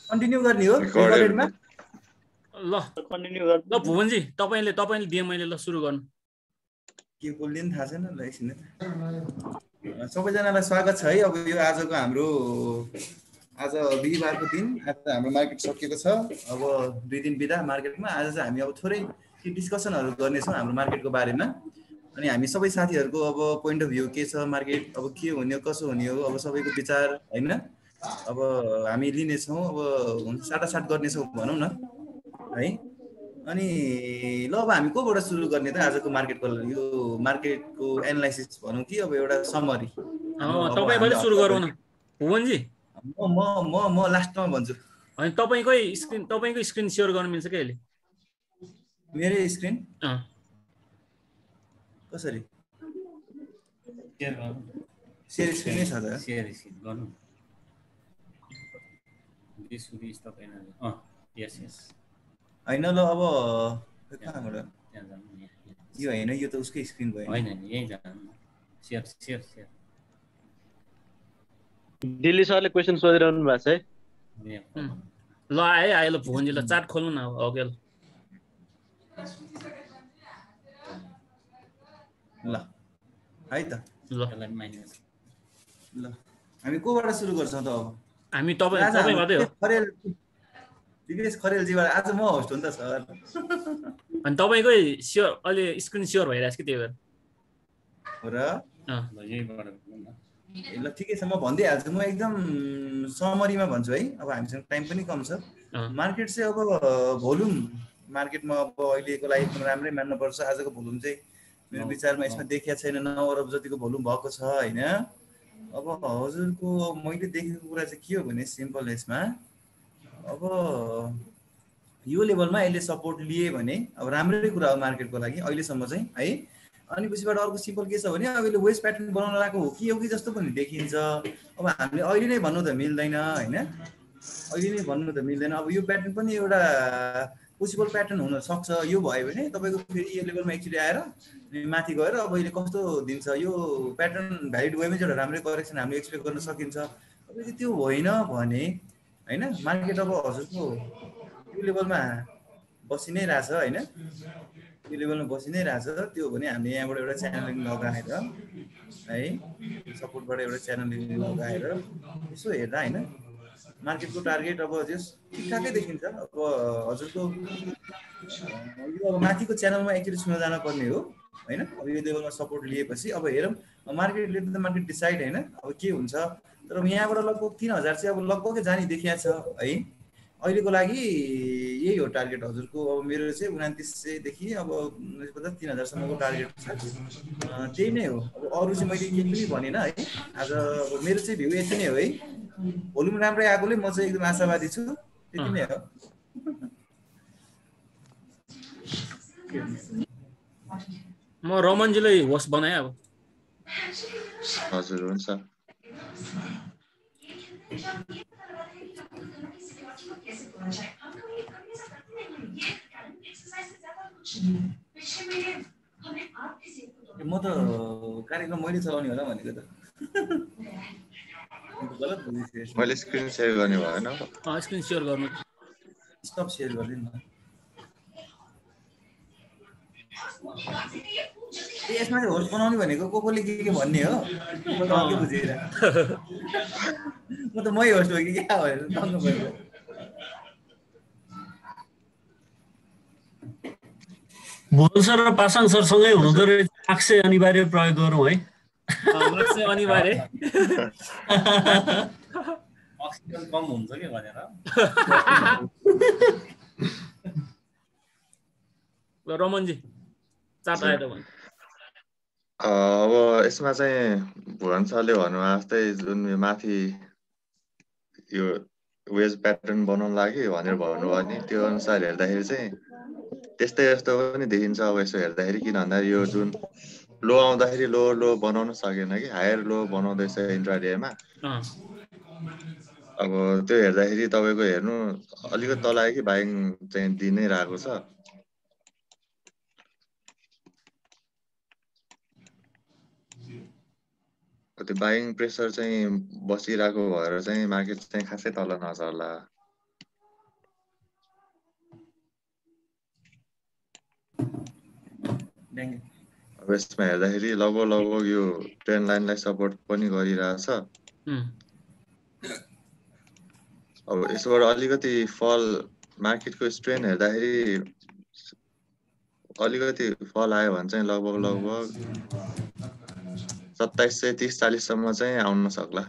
Continue गर्ने हो रेकर्डेडमा ल कन्टिन्यू गर्नु ल भुवनजी तपाईले दिए मैले ल सुरु गर्नु के बोल्ने थाहा छैन ल एकछिन सबैजनालाई स्वागत छ है अब यो आजको हाम्रो आज बिहीबारको दिन आज हाम्रो मार्केट सकिएको छ अब 2 दिन बिदा मार्केटमा आज चाहिँ हामी अब थोरै डिस्कसनहरु गर्नेछौँ हाम्रो मार्केटको बारेमा अनि हामी सबै साथीहरुको अब पोइन्ट अफ भ्यू के छ मार्केट अब के हुने हो कसो हुने हो अब सबैको विचार हैन अब हामी लिने छौं अब साटासाट गर्ने छौं भनौं न है अनि ल अब हामी कोबाट सुरु गर्ने त आजको मार्केटको यो मार्केटको एनालाइसिस भनौं कि अब एउटा समरी तपाईबाट सुरु गरौँ न भुवनजी म लास्टमा भन्छु अनि तपाईको स्क्रिन शेयर गर्न मिल्छ के अहिले मेरो स्क्रिन कसरी शेयर स्क्रिन नै छ त शेयर स्क्रिन गर्नु दिस तपाईले यस यस हैन ल अब कहाँबाट यो हैन यो त उसकै स्क्रिन भयो हैन नि यही जानु शेयर शेयर शेयर दिल्ली सरले क्वेशन सोधिरहनु भएको छ है ल आयो ल भुवनजी ल चार्ट खोल्नु न अब अघि ल है त ल हामी कोबाट सुरु गर्छौं त अब हामी तपाईबाटै हो खरेल दिवेश खरेल जीबाट आज म होस्ट हुँ नि त सर अनि तपाईकै शेयर अहिले स्क्रिन शेयर भइराछ कि त्यही भएर हो र यहीबाट ल ठिकै छ म भन्दै हाल्छु म एकदम समरीमा भन्छु है अब हामीसँग टाइम पनि कम छ मार्केट चाहिँ अब भोल्युम मार्केटमा अब अहिलेको लागि एकदम राम्रै मान्न पर्छ आजको भोल्युम चाहिँ मेरो विचारमा यसमा देखिया छैन 9 अरब जतिको भोल्युम भएको छ हैन अब हजुरको मैले देखेको कुरा चाहिँ के हो भने सिम्पल यसमा अब यो लेभलमा अहिले सपोर्ट लिए भने अब राम्रै कुरा हो मार्केटको लागि अहिलेसम्म चाहिँ है अनि पछिबाट अर्को सिम्पल के छ भने अब यो वेस्ट प्याटर्न बनाउन लागेको हो कि जस्तो पनि देखिन्छ अब हामीले अहिले नै भन्नु त मिल्दैन हैन अहिले नै भन्नु त मिल्दैन अब यो प्याटर्न पनि एउटा पोसिबल प्याटर्न हुन सक्छ यो भयो भने तपाईको फेरि यो लेभलमा एक्चुअली आएर माथि गएर अब अहिले कस्तो दिन्छ यो प्याटर्न भ्यालिड वेमा चाहिँ एउटा राम्रै करेक्सन हामीले एक्सपेक्ट गर्न सकिन्छ अब यदि त्यो होइन भने हैन मार्केट अब हजुरको यो लेभलमा बसि नै रहेछ हैन यो लेभलमा बसि नै रहेछ त्यो भने हामीले यहाँबाट एउटा च्यानलिङ लगाएर है सपोर्टबाट एउटा च्यानलिङ लगाएर यसो हेर्दा हैन मार्केटको टार्गेट अब जस ठिकठाकै देखिन्छ अब हजुरको यो अब माथिको च्यानलमा एक्चुअली छुन जान पर्ने हो हैन अब यो लेभलमा सपोर्ट लिएपछि अब हेरौँ मार्केटले त मार्केट डिसाइड हैन अब के हुन्छ तर यहाँबाट लगभग 3000 चाहिँ अब लगभगै जाने देखिया छ है अहिलेको लागि यही हो टार्गेट हजुरको अब मेरो चाहिँ 2900 देखि अब 3000 सम्मको टार्गेट छ त्यही नै हो अब अरु चाहिँ मैले केही पनि भनेन है आज मेरो चाहिँ भ्यू यति नै हो है भोल्युम राम्रै आएकोले म चाहिँ एकदम आशावादी छु त्यति नै हो म रमनजीलाई होस्ट बनाए अब हजुर हुन्छ म त कार्यक्रम मैले चलाउने होला भनेको त गलत बुझिस मैले स्क्रिन शेयर गर्ने भएन स्क्रिन शेयर गर्नु स्टप शेयर गर्दिन न यसमा चाहिँ होस्ट बनाउने भनेको कोले के भन्ने हो म त के बुझेर म त मै होस्ट हो कि क्या भनेर तङ्ग भयो भुवन सर र पासाङ सर सँगै हुँदो रहेछ मास्क अनिवार्य प्रयोग गरौँ है मास्क अनिवार्य अक्सिजन कम हुन्छ के भनेर ल रमनजी चार्ट आयो त भन्छ अब यसमा चाहिँ भुवन सरले भन्नुभएको जस्तै जुन माथि यो वेज प्याटर्न बनाउन लाग्यो भनेर भन्नुभयो नि त्यो अनुसार हेर्दाखेरि चाहिँ त्यस्तै जस्तो पनि देखिन्छ अब यसो हेर्दाखेरि किन भन्दा यो जुन लो आउँदाखेरि लो बनाउन सकेन कि हायर लो बनाउँदैछ इन्ट्राडेमा अब त्यो हेर्दाखेरि तपाईको हेर्नु अलिकति तल आयो कि बाइङ चाहिँ दिनै रहेको छ त्यो बाइङ प्रेसर चाहिँ बसिरहेको भएर चाहिँ मार्केट चाहिँ खासै तल नचर्ला। अब यसमा हेर्दाखेरि लगभग यो ट्रेन्ड लाइनलाई सपोर्ट पनि गरिरहेछ। अब यसबाट अलिकति फल मार्केटको स्ट्रेन हेर्दाखेरि अलिकति फल आयो भने चाहिँ लगभग 2730-40 सम्म चाहिँ आउन सक्ला।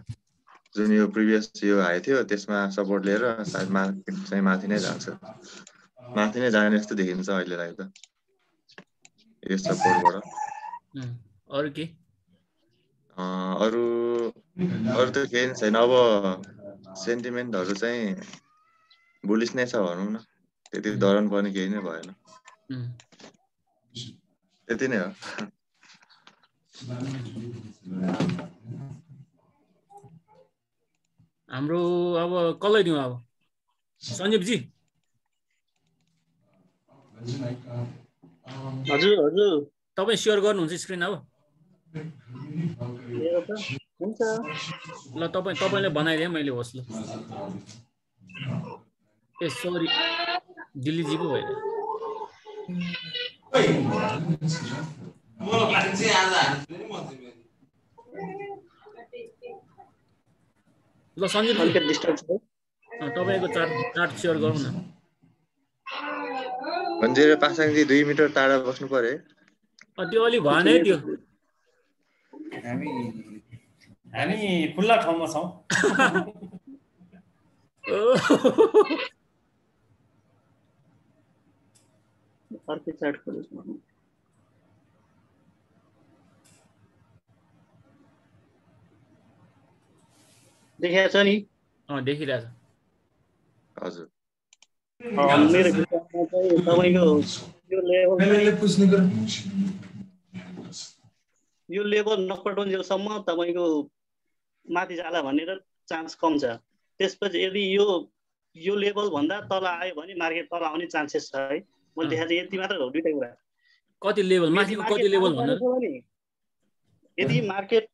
जुन यो प्रिभियस यो हाई थियो त्यसमा सपोर्ट लिएर सायद मार्केट चाहिँ माथि नै जान्छ। माथि नै जाने जस्तो देखिन्छ अहिलेलाई त यो सपोर्टबाट। अरु के अरु त केही छैन। अब सेन्टिमेन्टहरु चाहिँ बुलिस नै छ भनौँ न। त्यति डराउनु पर्ने केही नै भएन। त्यति नै हो। हाम्रो अब कसलाई दिउँ अब सञ्जीव जी? हजुर हजुर तपाईँ सेयर गर्नुहुन्छ स्क्रिन अब? हुन्छ ल तपाईले बनाइदिए मैले होस् ल। ए सरी दिल्ली जी पो भएर। ल सञ्जीव जी तपाईको चार्ट सेयर गरौँ न। भन्जेर पासाङजी 2 मिटर टाढा बस्नु पर्यो। त्यो अलि भएन है त्यो। हामी खुल्ला ठाउँमा छौं। अर्कै चार्ट खोल्छु। देखिरहेछ नि? देखिरहेछ। हजुर। मेरो विचारमा चाहिँ तपाईको यो लेभल नपटाउन्जेलसम्म तपाईको माथि जाला भनेर चान्स कम छ। त्यसपछि यदि यो लेभल भन्दा तल आयो भने मार्केट तल आउने चान्सेस छ है। मैले देखाएको यति मात्र हो। दुईटा कुरा। कति लेभल माथिको कति लेभल भन्नु? यदि मार्केट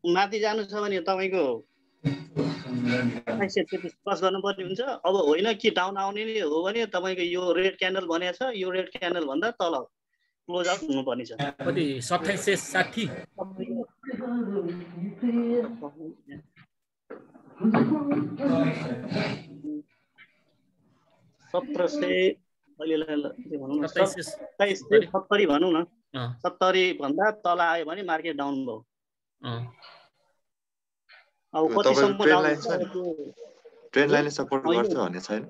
माथि जानु छ भने तपाईको 2833 क्रस गर्नुपर्ने हुन्छ। अब होइन कि डाउन आउने नै हो भने तपाईको यो रेड क्यान्डल बनेको छ। यो रेड क्यान्डल भन्दा तल क्लोज आउट हुनुपर्ने छ। कति 2760 1700 अहिले भनौँ न 2770 भनौँ न। 70 भन्दा तल आयो भने मार्केट डाउन भयो। अब कतिसम्म डाउन छ? ट्रेन्ड लाइनले सपोर्ट गर्छ भन्ने छैन।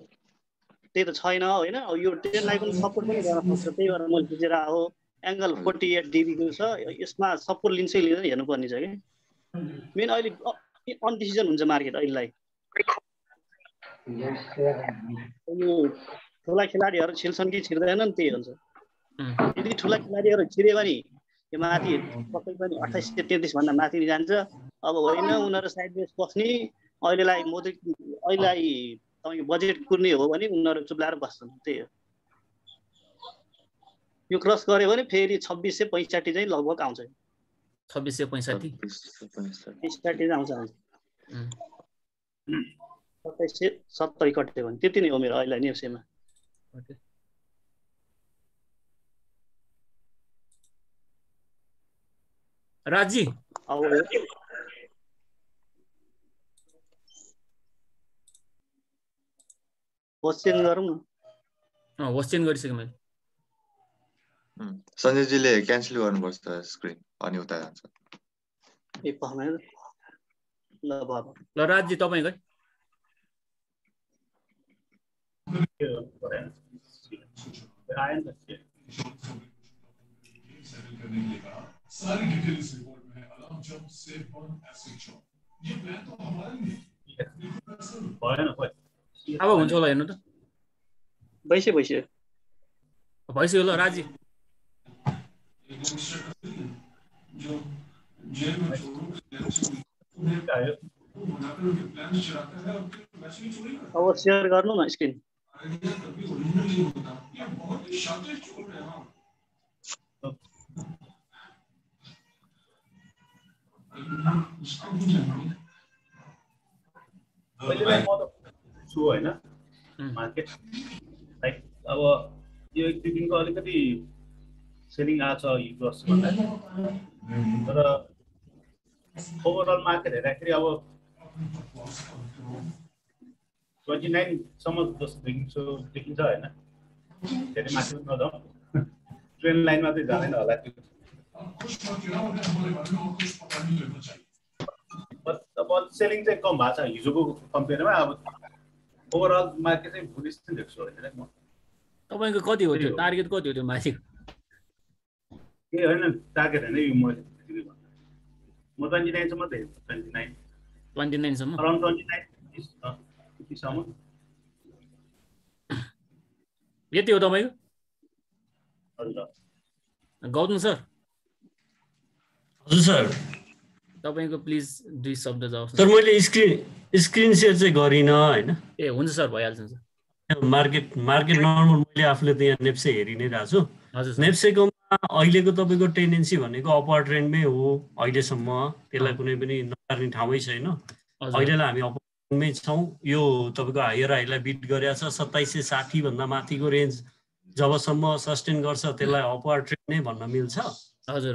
त्यही त छैन होइन। अब यो ट्रेन्ड लाइन पनि सपोर्ट पनि गर्न सक्छ। त्यही भएर मैले खिचेर आहो एंगल 48 डिग्री को छ। यसमा सपोर्ट लिन्छ कि लिँदैन हेर्नुपर्ने छ कि। मेन अहिले अनडिसिजन हुन्छ मार्केट अहिलेलाई। यो ठुला खेलाडीहरु छिर्छन् कि छिर्दैनन् त्यही हुन्छ। यदि ठुला खेलाडीहरु छिर्यो भने यो माथि पक्कै पनि 2833 भन्दा माथि जान्छ। अब होइन उनीहरु साइड बेस बस्ने अहिलेलाई तपाईको बजेट कुर्ने हो भने उनीहरु चुप्लाएर बस्छन्। त्यही हो। यो क्रस गर्यो भने फेरि 2665 चाहिँ लगभग आउँछ। 2665 चाहिँ आउँछ। 2770 कट्यो भने त्यति नै हो मेरो अहिले न्युसेमा। राजी अब क्वेशन गरौँ न। क्वेशन गरिसके मैले। सञ्जयजीले क्यान्सल गर्नुपर्छ स्क्रिन अनि उता जान्छ। ए पहमा ल बाबा। ल राजी तपाईकै। सारी डिटेल इस रिपोर्ट में है। Alarm jump safe on acid jump. ये प्लान तो हमारा नहीं है। अब हुन्छ होला हेर्नु त। भइसक्यो ल राजी। अब शेयर गर्नु न स्क्रिन। पहिलेलाई म त छु हैन मार्केट लाइक अब यो एक दुई दिनको अलिकति सेलिङ आछ हिजो अस्ति भन्दा तर ओभरअल मार्केट हेर्दाखेरि अब 29 सम्म जस्तो देखिन्छ हैन त्यति माथि पनि नजाउँ ट्रेन लाइनमा चाहिँ जाँदैन होला त्यो अब सेलिङ चाहिँ कम भएको छ हिजोको कम्पेयरमा अब ओभरअल मार्केट चाहिँ बुलिस चाहिँ देख्छु हैन म तपाईको कति हो त्यो टार्गेट कति हो त्यो मासिक ए हैन टार्गेट हैन यो मैले त्यतिकै भन्नु म 29 सम्म देख्छु 29 सम्म अराउन्ड 29 त्यतिसम्म यति हो तपाईको हजुर गौतम सर हजुर सर तपाईको प्लिज दुई शब्द जाओस् सर मैले स्क्रिन सेयर चाहिँ गरिन हैन ए हुन्छ सर भइहाल्छ सर मार्केट नर्मल मैले आफूले त यहाँ नेप्से हेरि नै रहेको छु हजुर नेप्सेको अहिलेको तपाईँको टेन्डेन्सी भनेको अपर ट्रेन्डमै हो अहिलेसम्म त्यसलाई कुनै पनि नकार्ने ठाउँै छैन अहिलेलाई हामी अपर ट्रेन्डमै छौँ यो तपाईँको हाइलाई बिट गरेको छ 2760 भन्दा माथिको रेन्ज जबसम्म सस्टेन गर्छ त्यसलाई अपर ट्रेन्ड नै भन्न मिल्छ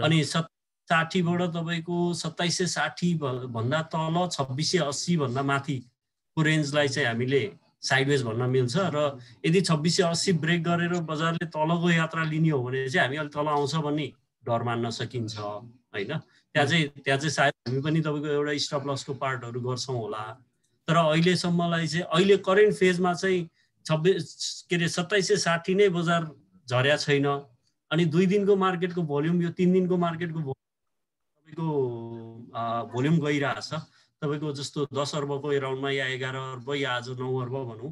अनि 60 बाट तपाईको 2760 भन्दा तल 2680 भन्दा माथिको रेन्जलाई चाहिँ हामीले साइडवेज भन्न मिल्छ र यदि 2680 ब्रेक गरेर बजारले तलको यात्रा लिने हो भने चाहिँ हामी अलि तल आउँछ भन्ने डर मान्न सकिन्छ हैन त्यहाँ चाहिँ सायद हामी पनि तपाईको एउटा स्टप लसको पार्टहरु गर्छौं होला तर अहिलेसम्मलाई चाहिँ अहिले करेन्ट फेजमा चाहिँ 2760 नै बजार झर्या छैन अनि 2 दिनको मार्केटको भोल्युम यो 3 दिनको मार्केटको तपाईको भोल्युम गइरहेछ तपाईको जस्तो 10 अर्बको अराउन्डमा या 11 अर्ब या आज 9 अर्ब भनौं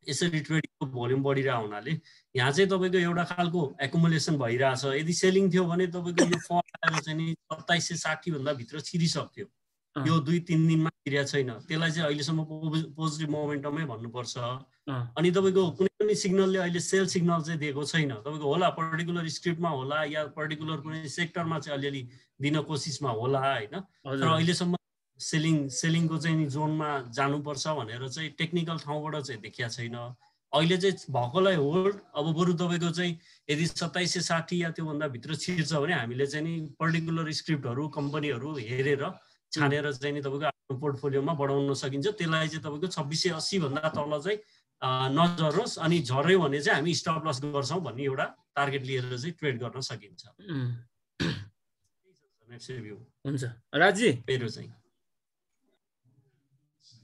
यसरी ट्रेडिङको भोल्युम बढिरहेको हुनाले यहाँ चाहिँ तपाईको एउटा खालको एकुमुलेसन भइरहेछ यदि सेलिङ थियो भने तपाईको यो फल आएर चाहिँ नि 2760 भन्दा भित्र छिरिसक्थ्यो यो 2-3 दिनमा छिर्या छैन त्यसलाई चाहिँ अहिलेसम्म पोजिटिभ मोमेन्टमै भन्नुपर्छ अनि तपाईको कुनै पनि सिग्नलले अहिले सेल सिग्नल चाहिँ दिएको छैन तपाईको होला पर्टिकुलर स्क्रिप्टमा होला या पर्टिकुलर कुनै सेक्टरमा चाहिँ अलिअलि दिन कोसिसमा होला हैन तर अहिलेसम्म सेलिङको चाहिँ नि जोनमा जानुपर्छ भनेर चाहिँ टेक्निकल ठाउँबाट चाहिँ देखिया छैन अहिले चाहिँ भएकोलाई होल्ड अब बरु तपाईको चाहिँ यदि 2760 या त्यो भन्दा भित्र छिर्छ भने हामीले चाहिँ नि पर्टिकुलर स्क्रिप्टहरु कम्पनीहरु हेरेर छानेर चाहिँ नि तपाईको आफ्नो पोर्टफोलियोमा बढाउन सकिन्छ त्यसलाई चाहिँ तपाईको 2680 भन्दा तल चाहिँ नझरोस् अनि झर्यो भने चाहिँ हामी स्टप लस गर्छौं भन्ने एउटा टार्गेट लिएर चाहिँ ट्रेड गर्न सकिन्छ हुन्छ राजी मेरो चाहिँ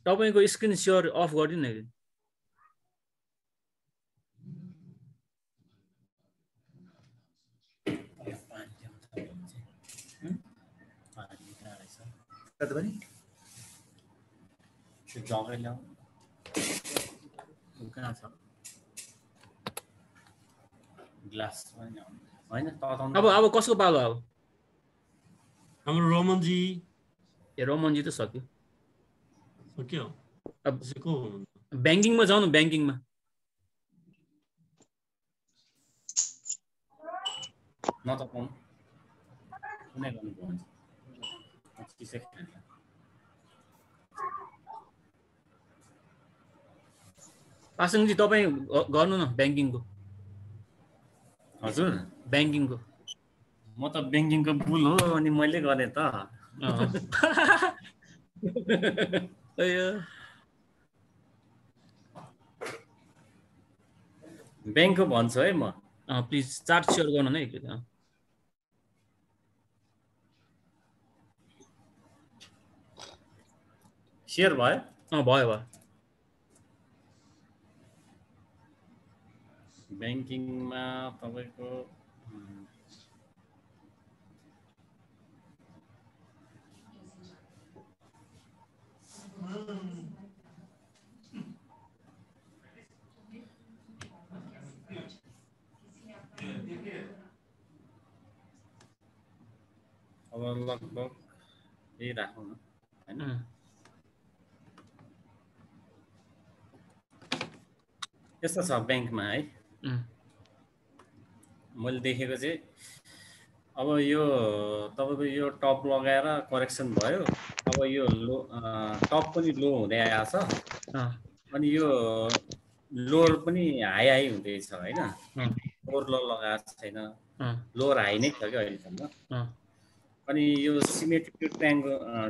तपाईको स्क्रिन शेयर अफ गरिदिनु न कता पनि जगै ल्याउ कहाँ छ ग्लास पनि हैन अब कसको पालो अब हाम्रो रोमनजी रोमनजी त सक्यो अब को बैंकिङमा जाऊ न बैंकिङमा न त पाउनु कुनै गर्नु पर्छ पासङजी तपाई गर्नु न बैंकिङको हजुर बैंकिङको म त बैंकिङको बुल हो अनि मैले गरे त बैंकको भन्छु है म प्लिज चार्ट शेयर गर्नु न एकचोटि शेयर भयो भयो बैंकिङमा तपाईको अब लगभग यही राखौँ न हैन यस्तो छ बैंकमा है मैले देखेको चाहिँ अब यो तपाईँको यो टप लगाएर करेक्सन भयो, अब यो लो टप पनि लो हुँदै आएको छ, अनि यो लोअर पनि हाई हाई हुँदैछ होइन, लोअर लो लगाएको छैन, लोअर हाई नै छ क्या अहिलेसम्म। अनि यो सिमेट्रिक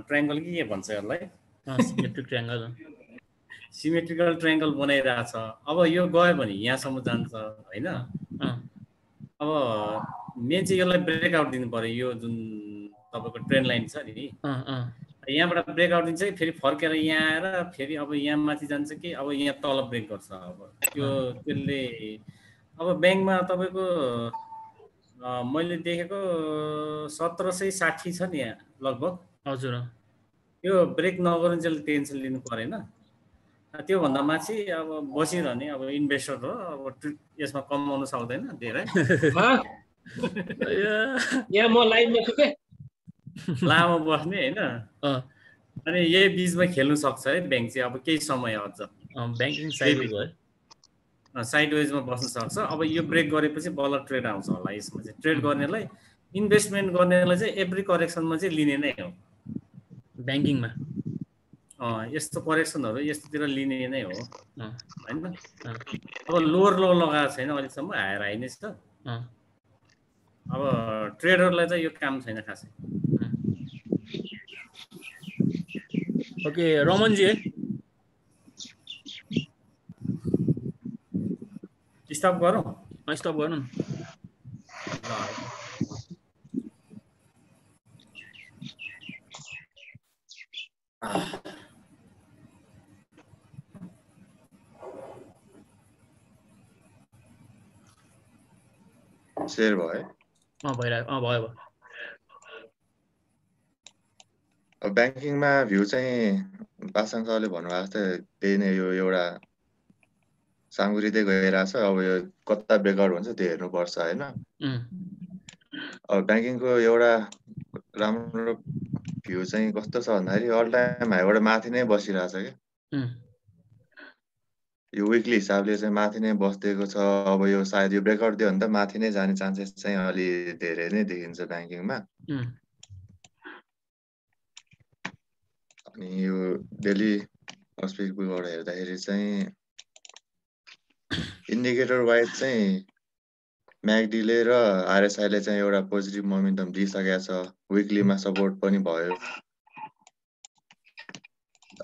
ट्रायङ्गल के भन्छ यसलाई? सिमेट्रिक ट्रायङ्गल, सिमेट्रिकल ट्रायङ्गल बनाइरहेको छ। अब यो गयो भने यहाँसम्म जान्छ होइन। अब मेन चाहिँ यसलाई ब्रेकआउट दिनु पर्यो, यो जुन तपाईँको ट्रेन लाइन छ नि, यहाँबाट ब्रेकआउट दिन्छ कि फेरि फर्केर यहाँ आएर फेरि अब यहाँ माथि जान्छ कि अब यहाँ तल ब्रेक गर्छ। अब त्यो त्यसले अब ब्याङ्कमा तपाईँको मैले देखेको 1760 छ नि यहाँ लगभग। हजुर, त्यो ब्रेक नगरुन्जेल टेन्सन लिनु परेन। त्योभन्दा माथि अब बसिरहने अब इन्भेस्टर हो, अब यसमा कमाउनु सक्दैन धेरै। यहाँ म लाइनमा छु के लामो बस्ने होइन, अनि यही बिचमा खेल्नु सक्छ है ब्याङ्क चाहिँ। अब केही समय अझ ब्याङ्किङ साइडवेजमा बस्न सक्छ। अब यो ब्रेक गरेपछि बल्ल ट्रेड आउँछ होला यसमा चाहिँ। ट्रेड गर्नेलाई, इन्भेस्टमेन्ट गर्नेलाई चाहिँ एभ्री करेक्सनमा चाहिँ लिने नै हो ब्याङ्किङमा। यस्तो करेक्सनहरू यस्तोतिर लिने नै हो होइन। अब लोअर लो लगाएको छैन अहिलेसम्म, हायर हाई नै छ। अब ट्रेडरलाई चाहिँ यो काम छैन खासै। ओके रमनजी है, स्टप गरौँ? स्टप गर्नु न। शेयर भयो? भइरहेको भयो। अब ब्याङ्किङमा भ्यू चाहिँ पासाङ सरले भन्नुभएको जस्तै त्यही नै, यो एउटा साङ्गुरिँदै गइरहेछ। अब यो कता ब्रेकआउट हुन्छ त्यो हेर्नुपर्छ होइन। अब ब्याङ्किङको एउटा राम्रो भ्यू चाहिँ कस्तो छ भन्दाखेरि अल टाइम हाईबाट माथि नै बसिरहेछ क्या। यो विकली हिसाबले चाहिँ माथि नै बस्दिएको छ। अब यो सायद यो ब्रेकआउट दियो भने त माथि नै जाने चान्सेस चाहिँ अलि धेरै नै देखिन्छ ब्याङ्किङमा। अनि यो डेली पर्सपेक्टिभबाट हेर्दाखेरि चाहिँ इन्डिकेटर वाइज चाहिँ म्याकडीले र आरएसआईले चाहिँ एउटा पोजिटिभ मोमेन्टम दिइसकेको छ। विकलीमा सपोर्ट पनि भयो।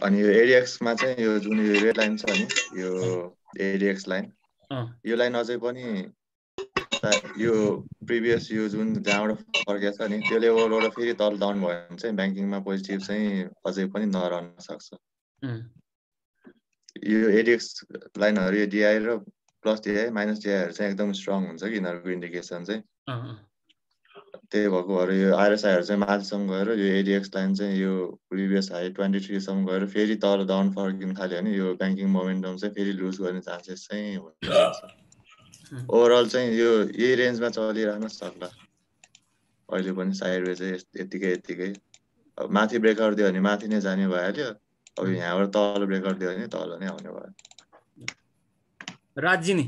अनि यो एडिएक्समा चाहिँ यो जुन यो रेड लाइन छ नि, यो एडिएक्स लाइन, यो लाइन अझै पनि यो प्रिभियस यो जुन जहाँबाट फर्केको छ नि त्यो लेभलबाट फेरि तल डाउन भयो भने चाहिँ ब्याङ्किङमा पोजिटिभ चाहिँ अझै पनि नरहन सक्छ। यो एडिएक्स लाइनहरू यो डिआई र प्लस डिआई माइनस डिआईहरू चाहिँ एकदम स्ट्रङ हुन्छ कि यिनीहरूको इन्डिकेसन चाहिँ। त्यही भएको भएर यो आरएसआईहरू चाहिँ माथिसम्म गएर यो एडिएक्स लाइन चाहिँ यो प्रिभियस हाई 23 सम्म गएर फेरि तल डाउन फर्किन थाल्यो भने यो ब्याङ्किङ मोमेन्टम चाहिँ फेरि लुज गर्ने चान्सेस चाहिँ हुन्छ। ओभरअल चाहिँ यो यही रेन्जमा चलिरहन सक्ला अहिले पनि। साइडवे चाहिँ यतिकै अब माथि ब्रेकआउट दियो भने माथि नै जाने भइहाल्यो। अब यहाँबाट तल ब्रेकआउट दियो भने तल नै आउने भयो। राजी नि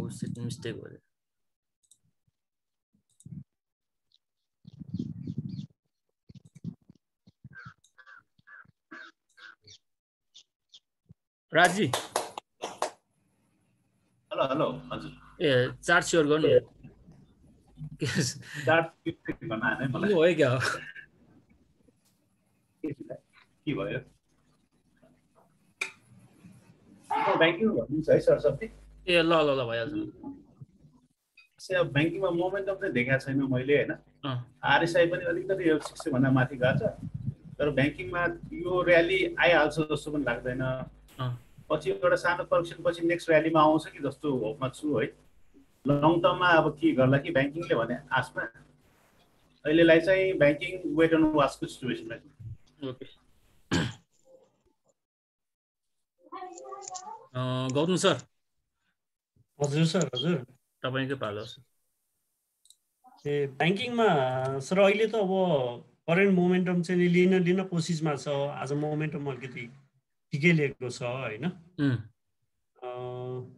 सेटिङ मिस्टेक भयो। राजी हेलो हजुर, चार्ट सेयर गर्नु। चार्ट भन्न आएन मलाई। हो क्या हो के भयो? ब्याङ्किङ भनिदिन्छ है सरस्वती। ल भइहाल्छ। अब ब्याङ्किङमा मोमेन्टम चाहिँ देखाएको छैन मैले होइन। आरएसआई पनि अलिकति 60 भन्दा माथि गएको छ, तर ब्याङ्किङमा यो र्याली आइहाल्छ जस्तो पनि लाग्दैन। पछि एउटा सानो करेक्सन पछि नेक्स्ट र्यालीमा आउँछ कि जस्तो होपमा छु है। लङ टर्ममा अब के गर्ला कि ब्याङ्किङले भने आसमा अहिलेलाई चाहिँ ब्याङ्किङ वेट एन्ड वाचको सिचुएसनमा। Okay Gautam sir. हजुर सर, हजुर तपाईँकै पालो। ब्याङ्किङमा सर अहिले त अब करेन्ट मोमेन्टम चाहिँ लिन कोसिसमा छ। आज मोमेन्टम अलिकति ठिकै लिएको छ होइन।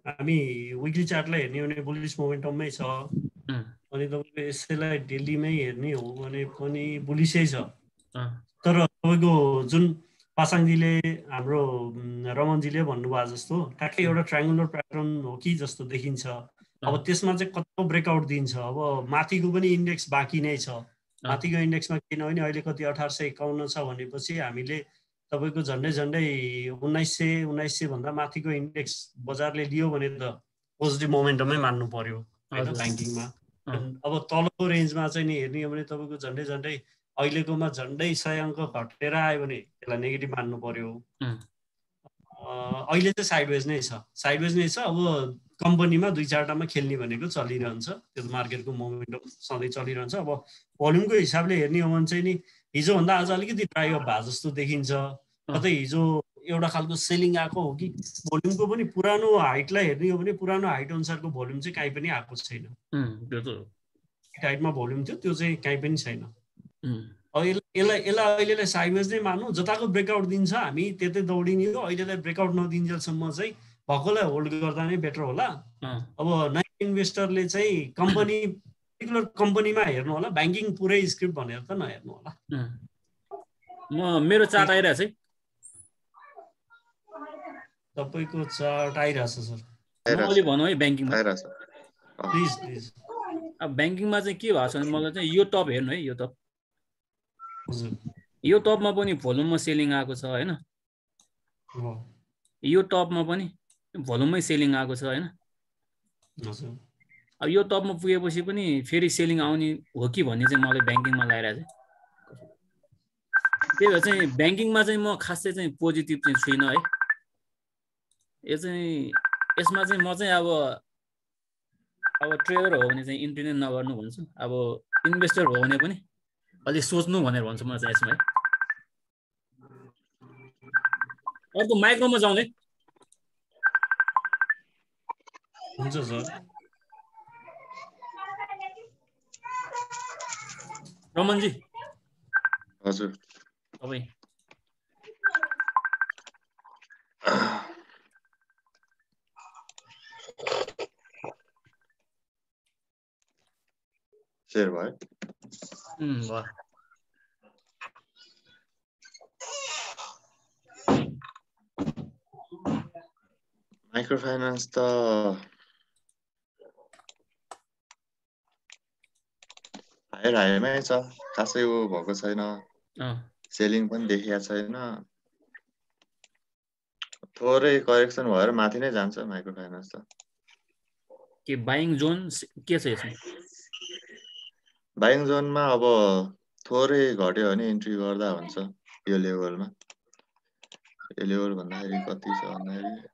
हामी विकली चार्टलाई हेर्ने हो भने बुलिस मोमेन्टममै छ। अनि तपाईँको यसैलाई डेलीमै हेर्ने हो भने पनि बुलिसै छ। तर तपाईँको जुन पासाङजीले हाम्रो रमनजीले भन्नुभयो जस्तो ठ्याक्कै एउटा ट्रायङ्गुलर प्याटर्न हो कि जस्तो देखिन्छ। अब त्यसमा चाहिँ कतिको ब्रेकआउट दिन्छ। अब माथिको पनि इन्डेक्स बाँकी नै छ। माथिको इन्डेक्समा किनभने अहिले कति 1851 छ भनेपछि हामीले तपाईँको झन्डै 1900 भन्दा माथिको इन्डेक्स बजारले लियो भने त पोजिटिभ मोमेन्टमै मान्नु पर्यो होइन ब्याङ्किङमा। अब तलको रेन्जमा चाहिँ नि हेर्ने हो भने तपाईँको झन्डै अहिलेकोमा झन्डै 100 अङ्क घटेर आयो भने त्यसलाई नेगेटिभ मान्नु पर्यो। अहिले चाहिँ साइडवेज नै छ। अब कम्पनीमा 2-4टामा खेल्ने भनेको चलिरहन्छ। त्यो मार्केटको मोमेन्टम सधैँ चलिरहन्छ। अब भोल्युमको हिसाबले हेर्ने हो भने चाहिँ नि हिजोभन्दा आज अलिकति ड्राई अप भए जस्तो देखिन्छ। कतै हिजो एउटा खालको सेलिङ आएको हो कि भोल्युमको पनि पुरानो हाइटलाई हेर्ने हो भने पुरानो हाइट अनुसारको भोल्युम चाहिँ कहीँ पनि आएको छैन। हाइटमा भोल्युम थियो त्यो चाहिँ कहीँ पनि छैन। अब यसलाई अहिलेलाई साइडवेज नै मानौँ। जताको ब्रेकआउट दिन्छ हामी त्यतै दौडिने हो। अहिलेलाई ब्रेकआउट नदिन्जेलसम्म चाहिँ भएकोलाई होल्ड गर्दा नै बेटर होला। अब नयाँ इन्भेस्टरले चाहिँ पर्टिकुलर कम्पनीमा हेर्नु होला। ब्याङ्किङ पुरै स्क्रिप्ट भनेर त नहेर्नु होला। मेरो चार्ट आइरहेछ है। तपाईँको चार्ट आइरहेछ सर। मैले भनौँ है ब्याङ्किङमा प्लिज। अब ब्याङ्किङमा चाहिँ के भएको छ भने मलाई चाहिँ यो टप हेर्नु है। यो टपमा पनि भोल्युममा सेलिङ आएको छ होइन। यो टपमा पनि भोल्युममै सेलिङ आएको छ होइन। अब यो टपमा पुगेपछि पनि फेरि सेलिङ आउने हो कि भन्ने चाहिँ मलाई ब्याङ्किङमा लागिरहेछ। त्यही भएर चाहिँ ब्याङ्किङमा चाहिँ म खासै चाहिँ पोजिटिभ चाहिँ छुइनँ है। यसमा चाहिँ म चाहिँ अब ट्रेडर हो भने चाहिँ इन्ट्री नै नगर्नु भन्छु। अब इन्भेस्टर हो भने पनि अलि सोच्नु भनेर भन्छु म चाहिँ यसमा है। अर्को माइक्रोमा जाउँ है। हुन्छ सर। रमनजी हजुर तपाईँ सेयर भयो। माइक्रो फाइनान्स त हाइमै छ। खासै ऊ भएको छैन। सेलिङ पनि देखिएको छैन। थोरै करेक्सन भएर माथि नै जान्छ माइक्रो फाइनान्स त। के बाइङ जोन के छ यसमा? बाइङ जोनमा अब थोरै घट्यो भने इन्ट्री गर्दा हुन्छ। यो लेभलमा यो लेभल भन्दाखेरि कति छ भन्दाखेरि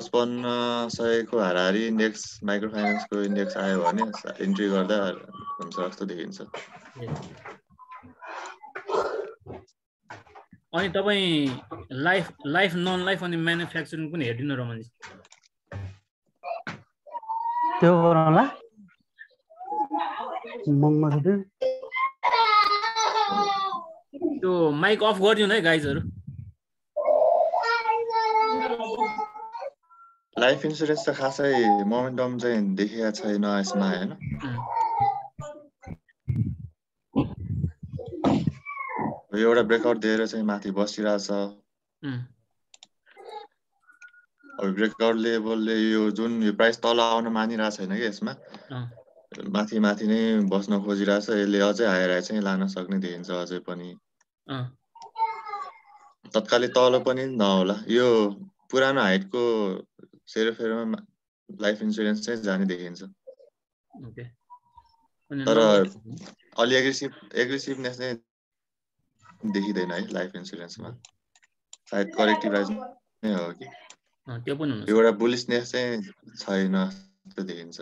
5500 को हाराहारी इन्डेक्स माइक्रो फाइनान्सको इन्डेक्स आयो भने इन्ट्री गर्दा हुन्छ जस्तो देखिन्छ। अनि तपाईँ लाइफ नन लाइफ अनि म्यानुफ्याक्चरिङ पनि हेरिदिनु रमनजी। त्यो गरौँला त्यो माइक अफ गरिदिनु है गाइजहरु। लाइफ इन्स्योरेन्स त खासै मोमेन्टम चाहिँ देखिएको छैन यसमा हैन। एउटा ब्रेकआउट दिएर चाहिँ माथि बसिरहेछ। अब ब्रेकआउट लेभलले यो जुन यो प्राइस तल आउन मानिरहेको छैन कि यसमा माथि नै बस्न खोजिरहेछ। यसले अझै हायर चाहिँ लान सक्ने देखिन्छ अझै पनि। तत्कालै तल पनि नहोला। यो पुरानो हाइटको सेरोफेरोमा लाइफ इन्स्योरेन्स चाहिँ जाने देखिन्छ। तर अलि एग्रेसिभनेस चाहिँ देखिँदैन है लाइफ इन्स्योरेन्समा। सायद करेक्टिभ राइज नै हो कि त्यो पनि हुन्छ। एउटा बुलिसनेस चाहिँ छैन जस्तो देखिन्छ।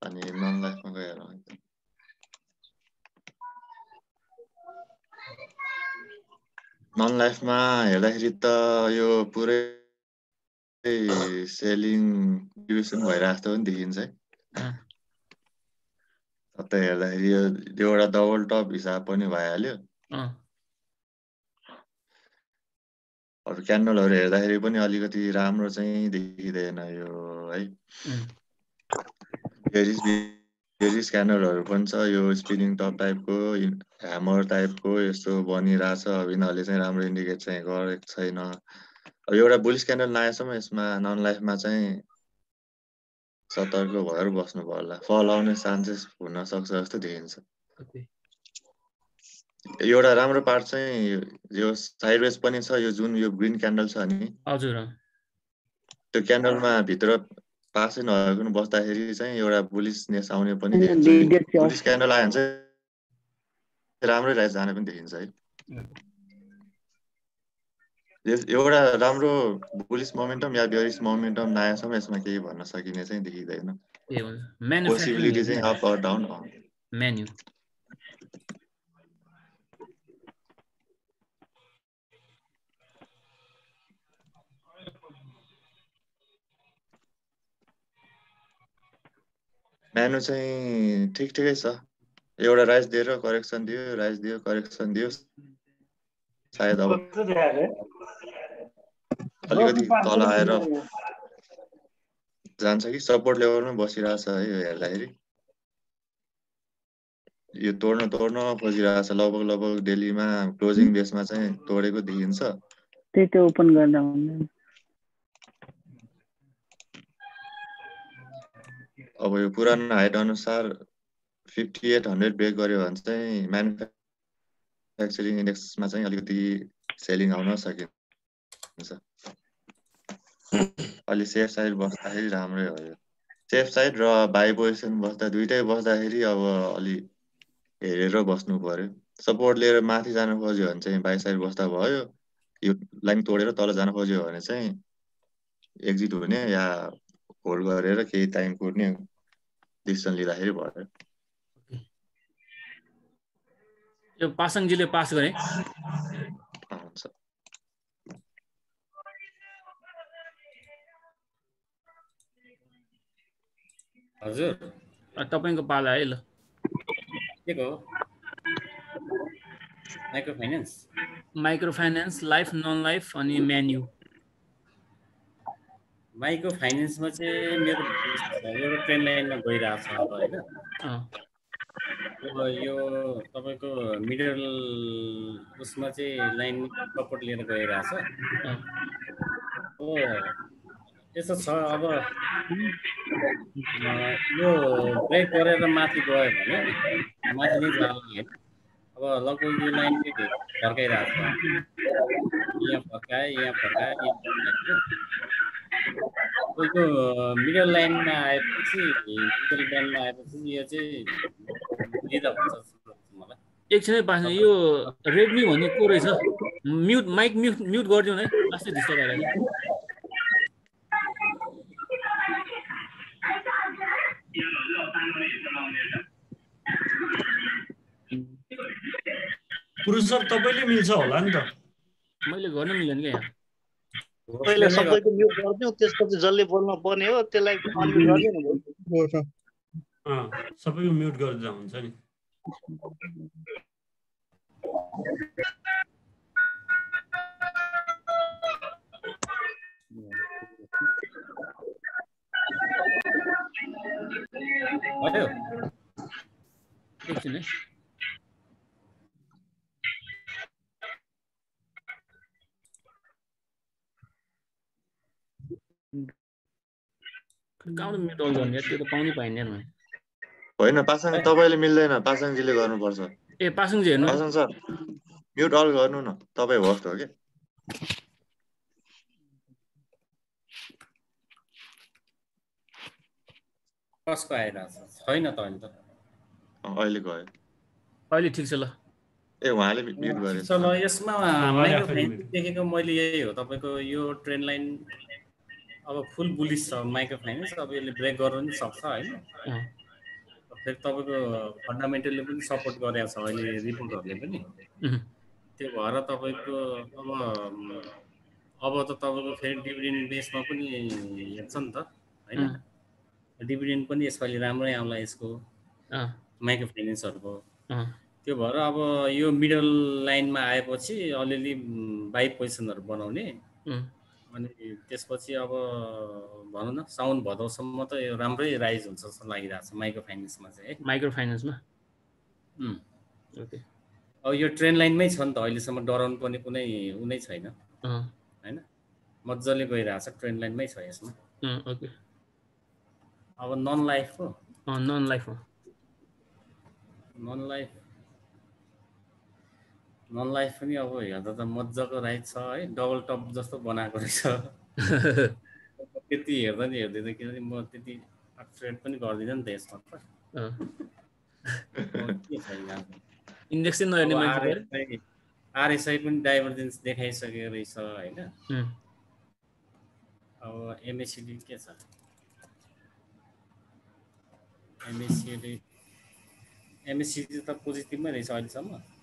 अनि नन लाइफमा गएर नन लाइफमा हेर्दाखेरि त यो पुरै सेलिङ डिभिजन भइरहेको जस्तो पनि देखिन्छ है। कतै हेर्दाखेरि यो एउटा डबल टप हिसाब पनि भइहाल्यो। अरू क्यान्डलहरू हेर्दाखेरि पनि अलिकति राम्रो चाहिँ देखिँदैन यो है। भेरिस क्यान्डलहरू पनि छ, यो स्पिनिङ टप टाइपको ह्यामर टाइपको यस्तो बनिरहेछ। अब यिनीहरूले चाहिँ राम्रो इन्डिकेट चाहिँ गरेको छैन। अब एउटा बुलिस क्यान्डल नआएसम्म यसमा नन लाइफमा चाहिँ सतर्क भएर बस्नु पर्ला, फल आउने चान्सेस हुन सक्छ जस्तो देखिन्छ। एउटा राम्रो पार्ट चाहिँ यो साइडवेज पनि छ, यो जुन यो ग्रिन क्यान्डल छ नि हजुर, त्यो क्यान्डलमा भित्र पासै नभइकन बस्दाखेरि चाहिँ एउटा बुलिसनेस आउने पनि देखिन्छ। बुलिस क्यान्डल आयो भने चाहिँ राम्रै राइज जाने पनि देखिन्छ है। एउटा राम्रो बुलिस मोमेन्टम या बेरिस मोमेन्टम नआएसम्म यसमा केही भन्न सकिने चाहिँ देखिँदैन। पोसिबिलिटी चाहिँ up or down menu. Menu चाहिँ ठिकै छ। एउटा राइज दिएर करेक्सन दियो, राइज दियो करेक्सन दियो। सायद अब अलिकति तल आएर जान्छ कि सपोर्ट लेभलमा बसिरहेछ है। यो हेर्दाखेरि यो तोड्न खोजिरहेछ। लगभग डेलीमा क्लोजिङ बेसमा चाहिँ तोडेको देखिन्छ। त्यही त ओपन गर्दा हुँदैन। अब यो पुरानो हाइट अनुसार 5800 ब्रेक गर्यो भने चाहिँ म्यानुफ्याक्चरिङ इन्डेक्समा चाहिँ अलिकति सेलिङ आउन सकिन्छ। अलि सेफ साइड बस्दाखेरि राम्रै हो। यो सेफ साइड र बाई पोजिसन बस्दा दुइटै बस्दाखेरि अब अलि हेरेर बस्नु पर्यो। सपोर्ट लिएर माथि जान खोज्यो भने चाहिँ बाई साइड बस्दा भयो। यो लाइन तोडेर तल जान खोज्यो भने चाहिँ एक्जिट हुने या होल्ड गरेर केही टाइम कुर्ने डिसिसन लिँदाखेरि भयो। यो पासङजीले पास गरे। हजुर, तपाईको पाला है। ल के को micro finance, life non life अनि मेन्यु। माइक्रो फाइनेन्समा चाहिँ मेरो एउटा ट्रेन लाइनमा गइरहेको छ अब होइन। अब यो तपाईँको मिडल उसमा चाहिँ लाइन सपोर्ट लिएर गइरहेछ। अब यसो छ, अब यो ब्रेक गरेर माथि गयो भने माथि नै जाने। अब लगभग यो लाइन चाहिँ फर्काइरहेछ। यहाँ फर्काए यो मिडल लाइनमा आएपछि यो चाहिँ लिँदा हुन्छ मलाई। एकछिन पास यो रेडमी भन्ने को रहेछ? माइक म्युट गरिदिउँ है, लास्टै डिस्टर्ब आइरहेको। पुरुष सर तपाईले मिल्छ होला नि त। मैले गर्न मिल्दैन क्या यहाँ। पहिला सबैको म्युट गर्दियौ, त्यसपछि जसले बोल्न पर्ने हो त्यसलाई अनम्युट गर्दियौ न। सबैको म्युट गर्दा हुन्छ नि। भयो एकछिन है। कहाँ म्युट अन गर्ने त्यो त पाउनै पाइँदैन। होइन पासाङ तपाईले मिल्दैन, पासाङजीले गर्नुपर्छ। ए पासाङजी हेर्नु। पासाङ सर म्युट अल गर्नु न, तपाईँ होस्ट हो के। कसको आइरहेछ? छैन त अहिले त। अहिले गयो। अहिले ठिक छ ल। ए उहाँले म्युट गरे। ल यसमा माइक्रो फाइनेन्स देखेको मैले यही हो। तपाईको यो ट्रेन्ड लाइन अब फुल बुलिस छ माइक्रो फाइनेन्स। अब यसले ब्रेक गर्न पनि सक्छ हैन। फेरि तपाईको फन्डामेन्टलले पनि सपोर्ट गरेको छ अहिले रिपोर्टहरुले पनि। त्यो भएर तपाईको अब अब त तपाईँको फेरि डिभिडेन्ड बेसमा पनि हेर्छ नि त होइन, डिभिडेन्ड पनि यसपालि राम्रै आउला यसको माइक्रो फाइनेन्सहरूको। त्यो भएर अब यो मिडल लाइनमा आएपछि अलिअलि बाई पोजिसनहरू बनाउने, अनि त्यसपछि अब भनौँ न साउन भदौसम्म त यो राम्रै राइज हुन्छ जस्तो लागिरहेको छ माइक्रो फाइनेन्समा चाहिँ है। माइक्रो फाइनेन्समा ओके। अब यो ट्रेन लाइनमै छ नि त, अहिलेसम्म डराउनु पर्ने कुनै उनै छैन होइन, मजाले गइरहेछ, ट्रेन लाइनमै छ यसमा। ओके। अब नन लाइफको नन लाइफमा नन लाइफ पनि अब हेर्दा त मजाको राइट छ है, डबल टप जस्तो बनाएको रहेछ। त्यति हेर्दा नि हेर्दैन, किनभने म त्यति ट्रेड पनि गर्दिनँ नि त यसमा त। के छ इन्डेक्स चाहिँ नहेर्ने मान्छे आरएसआई पनि डाइभर्जेन्स देखाइसकेको रहेछ होइन। अब एमएससिडी के छ, एमएससिडी त पोजिटिभमै रहेछ अहिलेसम्म।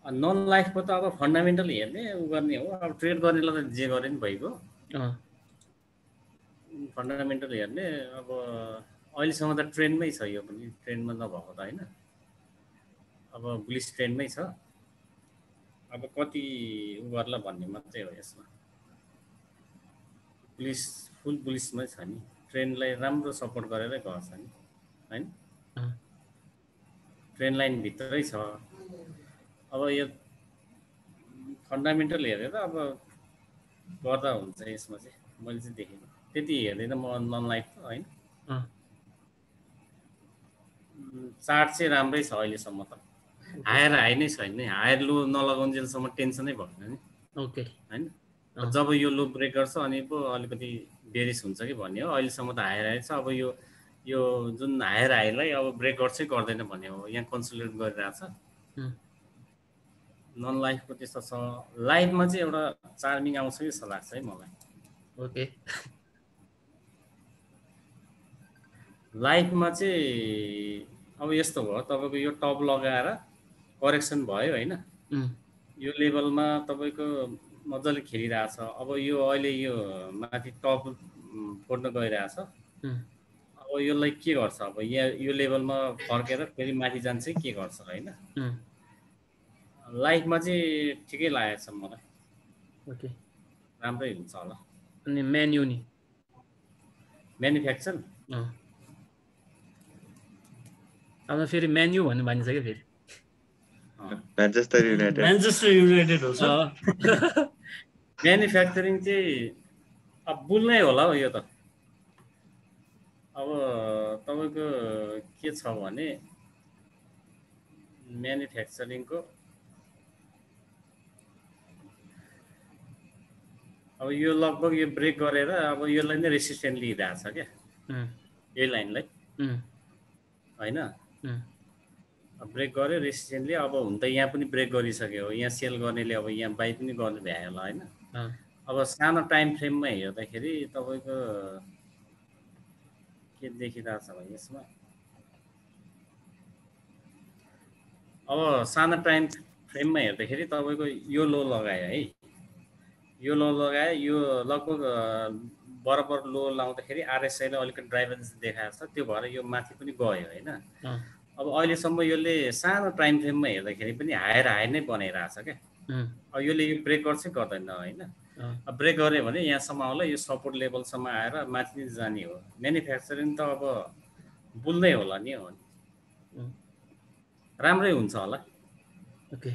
नन लाइफको त अब फन्डामेन्टल हेर्ने उ गर्ने हो, अब ट्रेड गर्नेलाई त जे गरे नि भइगयो, फन्डामेन्टल हेर्ने। अब अहिलेसम्म त ट्रेन्डमै छ, यो पनि ट्रेन्डमा नभएको त होइन, अब बुलिस ट्रेन्डमै छ। अब कति उ गर्ला भन्ने मात्रै हो यसमा, फुल बुलिसमै छ नि, ट्रेन्डलाई राम्रो सपोर्ट गरेरै गएको छ नि होइन, ट्रेन्ड लाइन भित्रै छ। अब यो फन्डामेन्टल हेरेर अब गर्दा हुन्छ यसमा चाहिँ, मैले चाहिँ देखेको त्यति हेर्दैन म नन लाइफ त होइन। चार्ट चाहिँ राम्रै छ अहिलेसम्म त, हायर हाई नै छैन नि, हायर लो नलगाउन्जेलसम्म टेन्सनै भएन नि। ओके होइन, जब यो लो ब्रेक गर्छ अनि पो अलिकति बेरिस हुन्छ कि भन्ने हो। अहिलेसम्म त हायर हाई छ, अब यो जुन हायर हाईलाई अब ब्रेक गर्छै गर्दैन भन्ने हो, यहाँ कन्सोलिडेट गरिरहेछ। नन लाइफको त्यस्तो छ। लाइफमा चाहिँ एउटा चार्मिङ आउँछ कि जस्तो लाग्छ है मलाई। ओके। लाइफमा चाहिँ अब यस्तो भयो, तपाईँको यो टप लगाएर करेक्सन भयो होइन, यो लेभलमा तपाईँको मजाले खेलिरहेछ। अब यो अहिले यो माथि टप फोड्न गइरहेछ, अब यसलाई के गर्छ, अब यहाँ यो लेभलमा फर्केर फेरि माथि जान्छ के गर्छ होइन। लाइफमा चाहिँ ठिकै लागेको छ मलाई। ओके, राम्रै हुन्छ होला। अनि मेन्यु नि म्यानुफ्याक्चर अब फेरि मेन्यु भन्नु भनिन्छ क्या फेरि म्यान्चेस्टर युनाइटेड हो सर। म्यानुफ्याक्चरिङ चाहिँ अब बुल्नै होला हौ यो त। अब तपाईँको के छ भने म्यानुफ्याक्चरिङको अब यो लगभग यो ब्रेक गरेर अब यसलाई नै रेसिस्टेन्ट लिइरहेछ क्या, यही लाइनलाई होइन। ब्रेक गर्यो रेसिस्टेन्टली, अब हुन त यहाँ पनि ब्रेक गरिसक्यो, यहाँ सेल गर्नेले अब यहाँ बाई पनि गर्नु भ्यायो होला होइन। अब सानो टाइम फ्रेममा हेर्दाखेरि तपाईँको के देखिरहेछ भने यसमा अब सानो टाइम फ्रेममा हेर्दाखेरि तपाईँको यो लो लगायो है, यो लो लगायो, यो लगभग बराबर लो लाउँदाखेरि आरएसआईले अलिकति ड्राइभरेन्स देखाएको छ, त्यो भएर यो माथि पनि गयो होइन। अब अहिलेसम्म यसले सानो टाइम फ्रेममा हेर्दाखेरि पनि हायर हाई नै बनाइरहेछ क्या। अब यसले यो ब्रेक गर्छ गर्दैन होइन। अब ब्रेक गऱ्यो भने यहाँसम्म आउला, यो सपोर्ट लेभलसम्म आएर माथि नै जाने हो। म्यानुफ्याक्चरिङ त अब बुल्दै होला नि हो, राम्रै हुन्छ होला। ओके।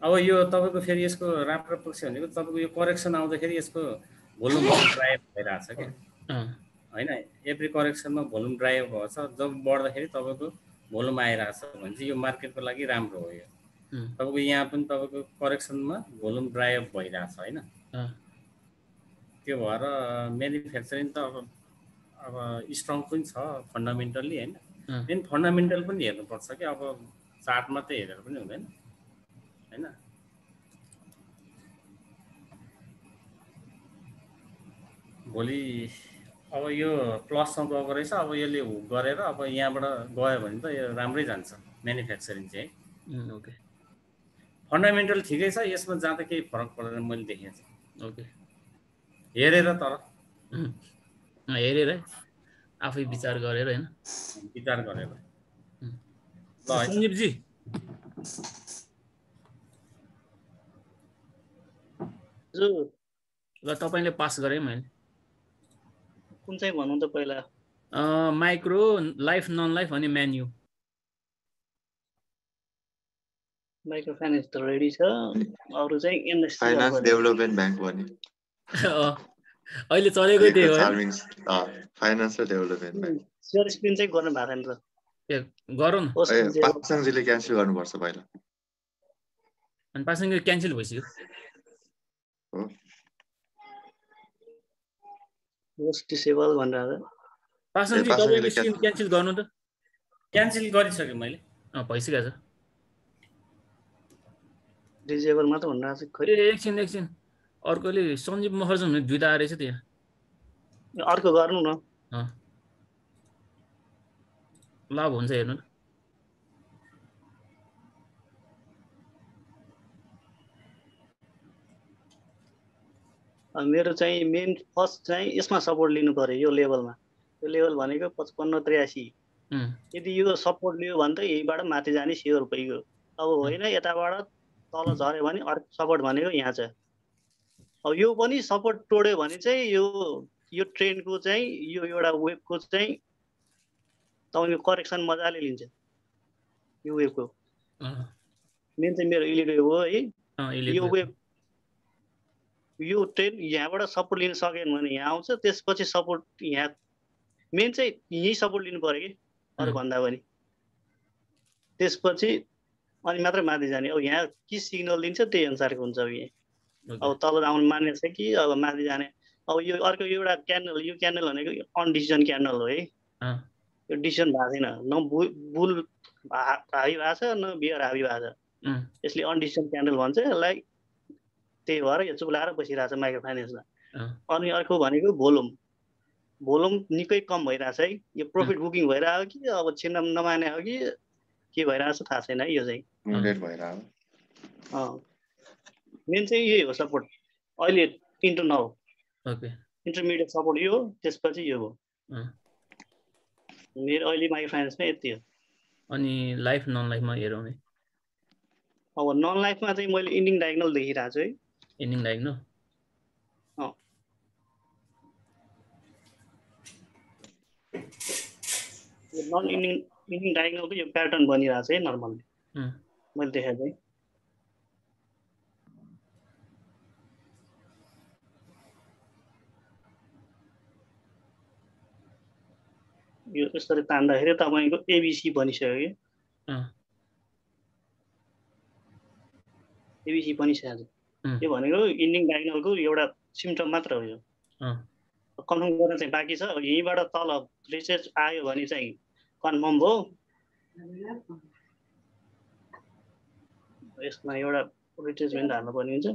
अब यो तपाईँको फेरि यसको राम्रो पक्ष भनेको तपाईँको यो करेक्सन आउँदाखेरि यसको भोल्युम ड्राइभ भइरहेछ क्या होइन। एभ्री करेक्सनमा भोल्युम ड्राइभ भएको छ, जब बढ्दाखेरि तपाईँको भोल्युम आइरहेछ भने चाहिँ यो मार्केटको लागि राम्रो हो। यो तपाईँको यहाँ पनि तपाईँको करेक्सनमा भोल्युम ड्राइभ भइरहेछ होइन। त्यो भएर म्यानुफ्याक्चरिङ त अब स्ट्रङ पनि छ फन्डामेन्टल्ली होइन। मेन फन्डामेन्टल पनि हेर्नुपर्छ कि, अब चार्ट मात्रै हेरेर पनि हुँदैन होइन। भोलि अब यो प्लसमा गएको रहेछ, अब यसले गरेर अब यहाँबाट गयो भने त यो राम्रै जान्छ म्यानुफ्याक्चरिङ चाहिँ। ओके। फन्डामेन्टल ठिकै छ, यसमा जाँदा केही फरक पर्दैन मैले देखेँ। ओके, हेरेर तर हेरेर आफै विचार गरेर हैन, विचार गरेर। ल सञ्जीवजी ल तपाईले पास गरे मैले। कुन चाहिँ भन्नु त पहिला? माइक्रो, लाइफ, नन लाइफ अनि मेन्यु। माइक्रो फाइनेन्स त रेडी छ, अरु चाहिँ एनएससी फाइनान्स डेभलपमेन्ट बैंक भन्ने अहिले चलेको त्यही हो। फाइनान्स र डेभलपमेन्ट बैंक शेयर स्क्रिन चाहिँ गर्नु भएको छैन त। ए गरौ न। पासङजीले क्यान्सल गर्नुपर्छ पहिला। अनि पासङजी क्यान्सल भइसक्यो। हो मोस्ट डिसेबल भनेर पासङजी तपाईको स्क्रिन क्यान्सल गर्नु त। क्यान्सल गरिसके मैले। भइसक्यो छ। डिसेबल मात्र भनिरहेको छ। खै एकछिन अर्कोले सञ्जीव महर्जन भन्ने दुईटा आएछ त्यहाँ। अर्को गर्नु न। लाभ हुन्छ हेर्नु न। मेरो चाहिँ मेन फर्स्ट चाहिँ यसमा सपोर्ट लिनु पर्यो, यो लेभलमा। यो लेभल भनेको 55-83। यदि यो सपोर्ट लियो भने त यहीबाट माथि जाने स्योर भइगयो। अब होइन यताबाट तल झर्यो भने अर्को सपोर्ट भनेको यहाँ छ। अब यो पनि सपोर्ट तोड्यो भने चाहिँ यो ट्रेन्डको चाहिँ यो एउटा वेभको चाहिँ तपाईँको करेक्सन मजाले लिन्छ। यो वेभको मेन चाहिँ मेरो इलिड हो है। यो वेभ यो ट्रेन्ड यहाँबाट सपोर्ट लिन सकेन भने यहाँ आउँछ, त्यसपछि सपोर्ट यहाँ मेन चाहिँ यही सपोर्ट लिनु पर्यो कि अरू भन्दा पनि। त्यसपछि अनि मात्र माथि जाने। अब यहाँ के सिग्नल दिन्छ त्यही अनुसारको हुन्छ। अब यहाँ अब तल आउनु मान्ने छ कि अब माथि जाने। अब यो अर्को एउटा क्यान्डल, यो क्यान्डल भनेको अनडिसिजन क्यान्डल हो है। यो डिसिजन भएको छैन, न बुल हावी भएको छ न बियर हावी भएको छ। यसले अनडिसिजन क्यान्डल भन्छ यसलाई। त्यही भएर यो चुप्लाएर बसिरहेको छ माइक्रो फाइनेन्समा। अनि अर्को भनेको भोल्युम निकै कम भइरहेछ है। यो प्रफिट बुकिङ भइरहेको कि अब छिन्न नमाने हो कि के भइरहेछ थाहा छैन है। यो चाहिँ मेन चाहिँ यही हो सपोर्ट अहिले इन्टरनल। इन्टरमिडिएट सपोर्ट यो, त्यसपछि यो हो मेरो अहिले माइक्रो फाइनेन्समा यति हो। अनि लाइफ नन लाइफमा हेरौँ है। अब नन लाइफमा चाहिँ मैले इन्डिङ डायगोनल देखिरहेको छु है। इन्डिङ डायगोनल नन इन्डिङ डायगोनलको यो प्याटर्न बनिरहेको छ है नर्मल्ली मैले देखाएको चाहिँ। यो यसरी तान्दाखेरि तपाईँको एबिसी बनिसक्यो कि एबिसी बनिसकेको छ। यो भनेको इन्डिङ डायगोनलको एउटा सिम्टम मात्र हो। यो कन्फर्म गर्न चाहिँ बाँकी छ। यहीँबाट तल रिचेज आयो भने चाहिँ कन्फर्म भयो। यसमा एउटा रिट्रेसमेन्ट हाल्नुपर्ने हुन्छ।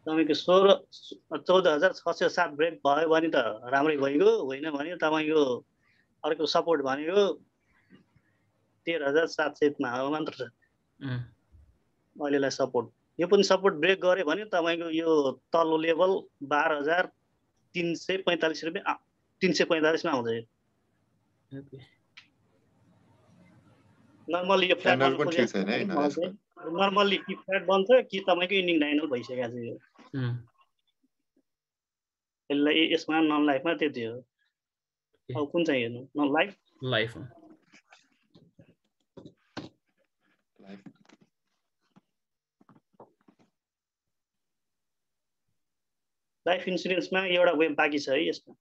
तपाईँको 14,607 ब्रेक भयो भने त राम्रै भइगयो, होइन भने तपाईँको अर्को सपोर्ट भनेको 13,700 मा मात्र छ अहिलेलाई सपोर्ट। यो पनि सपोर्ट ब्रेक गर्यो भने तपाईँको यो तल्लो लेभल 12,345 रुपियाँ 345 मा आउँछ। नर्मली यो फ्ल्याट नर्मली कि फ्ल्याट बन्छ कि तपाईँको इन्डिङ डायगोनल भइसकेको छ। यो यसलाई यसमा नन लाइफमा त्यति हो। अब कुन चाहिँ हेर्नु? नन लाइफ लाइफ इन्सुरेन्समा एउटा वेब बाँकी छ है। यसमा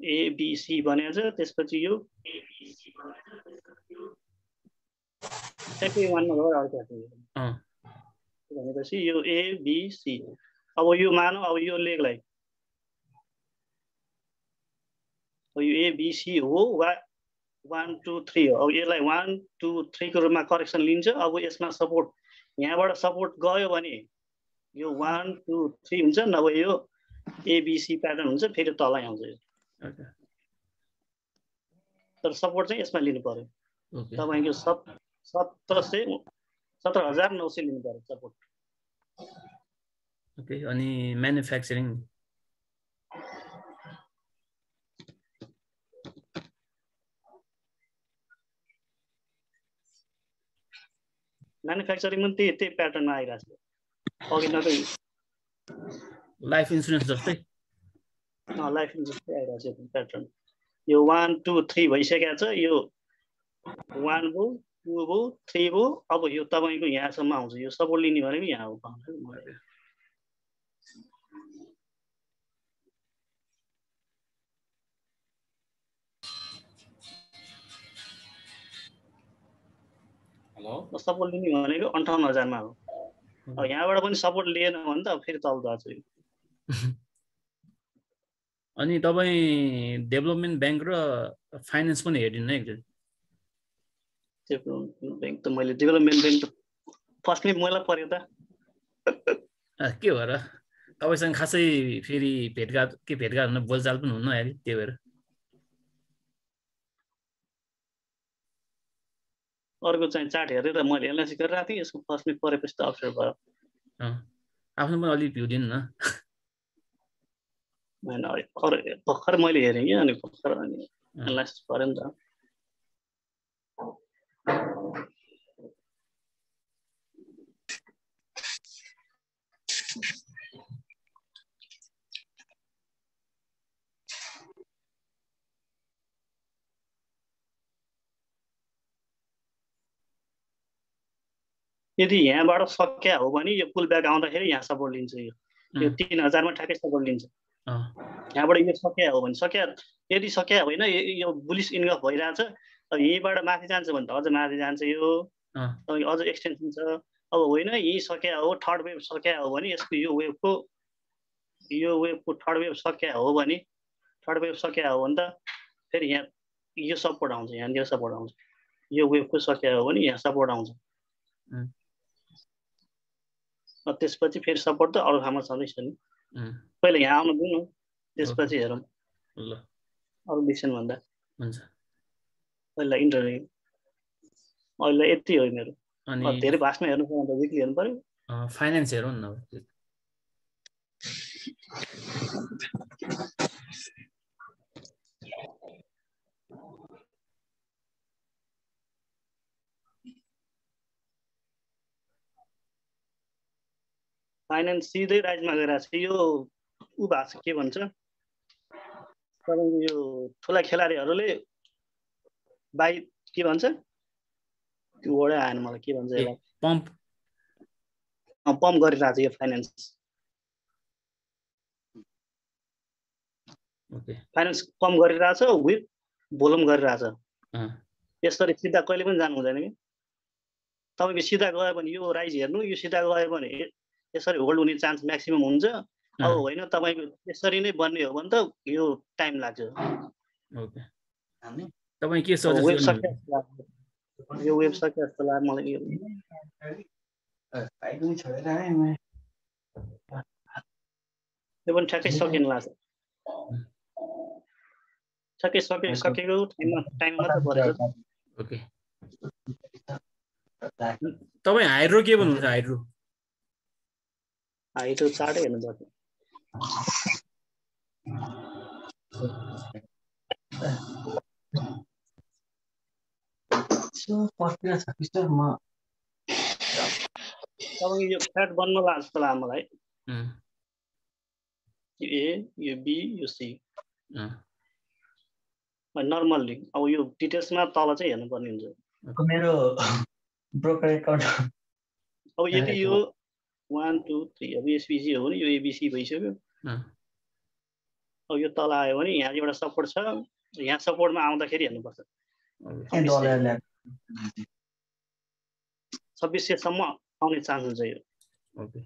एबिसी भनेको छ। त्यसपछि यो ट्याक्कै वानमा गएर अर्को भनेपछि यो एबिसी। अब यो मानौ अब यो लेगलाई यो एबिसी हो वा 1 2 3 हो। अब यसलाई 1 2 3 को रूपमा करेक्सन लिन्छ। अब यसमा सपोर्ट यहाँबाट सपोर्ट गयो भने यो 1 2 3 हुन्छ, नभए यो एबिसी प्याटर्न हुन्छ, फेरि तलै आउँछ। ओके तर सपोर्ट चाहिँ यसमा लिनु पर्यो ओके तपाईको 17,900 लिनु पर्यो सपोर्ट ओके अनि म्यानुफ्याक्चरिङ पनि त्यही प्याटर्नमा आइरहेको छ अघि न त लाइफ इन्सुरेन्स जस्तै लाइफ इन्सुरेन्स आइरहेको छ प्याटर्न यो 1 2 3 भइसकेको छ यो 1 भयो 2 भयो 3 भयो अब यो तपाईको यहाँसम्म आउँछ यो सपोर्ट लिने भनेको यहाँ हो हेलो सपोर्ट लिने भनेको 58,000 मा हो अब यहाँबाट पनि सपोर्ट लिएन भने त फेरि तल जान्छ अनि तपाईँ डेभलपमेन्ट ब्याङ्क र फाइनेन्स पनि हेरिदिनु है एकचोटि डेभलपमेन्ट ब्याङ्क त मैले डेभलपमेन्ट ब्याङ्क त फर्स्टमै मलाई पर्यो त के भएर तपाईँसँग खासै फेरि भेटघाट हुन बोलचाल पनि हुन्न अहिले त्यही भएर अर्को चाहिँ चार्ट हेरेर मैले एनालाइसिस गरिरहेको थिएँ यसको फर्स्टमै परेपछि त अप्सन भयो आफ्नो पनि अलिक भ्यू दिनु न भर्खर मैले हेरेँ कि अनि भर्खर अनि एनालाइसिस गरेँ नि त यदि यहाँबाट सकिया हो भने यो पुल ब्याक आउँदाखेरि यहाँ सपोर्ट लिन्छ यो 3,000 मा ठ्याक्कै सपोर्ट लिन्छ यहाँबाट यो सकिया हो भने यदि सकिया होइन यो बुलिस इनगफ भइरहेछ अब यहीँबाट माथि जान्छ भने त अझ माथि जान्छ यो अझ एक्सटेन्सन छ अब होइन यही सकिया हो थर्ड वेभ सकिया हो भने यसको यो वेभको थर्ड वेभ सकिया हो भने त फेरि यहाँ यो सपोर्ट आउँछ यहाँनिर सपोर्ट आउँछ यो वेभको सकिया हो भने यहाँ सपोर्ट आउँछ त्यसपछि फेरि सपोर्ट त अरू ठाउँमा छँदैछ नि पहिला यहाँ आउनु दिनु त्यसपछि हेरौँ अरू डिसिसन भन्दा पहिला इन्टरभ्यू अहिले यति हो मेरो धेरै भाषमा हेर्नु पर्यो भने विकली हेर्नु पर्यो फाइनेन्स हेरौँ न फाइनेन्स सिधै राइजमा गइरहेको छ यो ऊ भएको छ के भन्छ तपाईँको यो ठुला खेलाडीहरूले बाई के भन्छ त्यो वर्डै आएन मलाई के भन्छ यसलाई पम्प गरिरहेको छ यो फाइनेन्स पम्प गरिरहेछ विथ भोल्युम गरिरहेछ यसरी सिधा कहिले पनि जानु हुँदैन कि तपाईँको सिधा गयो भने यो राइज हेर्नु यो सिधा गयो भने यसरी होल्ड हुने चान्स म्याक्सिमम हुन्छ अब होइन तपाईँको यसरी नै बन्ने हो भने त यो टाइम लाग्छ तपाईँ के सजेस्ट यो वेब सके जस्तो लाग्यो मलाई यो पनि ठ्याक्कै सकिन लाग्छ सकेको टाइम मात्र परेको ओके तपाईँ हाइड्रो के भन्नुहुन्छ हाइड्रो चार्टै हेर्नु पर्छ तपाईँको यो फ्ल्याट बन्न लाग्छ जस्तो लाग्यो मलाई यो ए यो बी यो सी नर्मल्ली अब यो डिटेल्समा तल चाहिँ हेर्नुपर्ने हुन्छ मेरो ब्रोकर एकाउन्ट अब यदि यो 1 2 3 अब एसबीसी हो भने यो एबीसी भइसक्यो अब यो तल आयो भने यहाँ एउटा सपोर्ट छ यहाँ सपोर्टमा आउँदाखेरि हेर्नुपर्छ 2600 सम्म आउने चान्स हुन्छ यो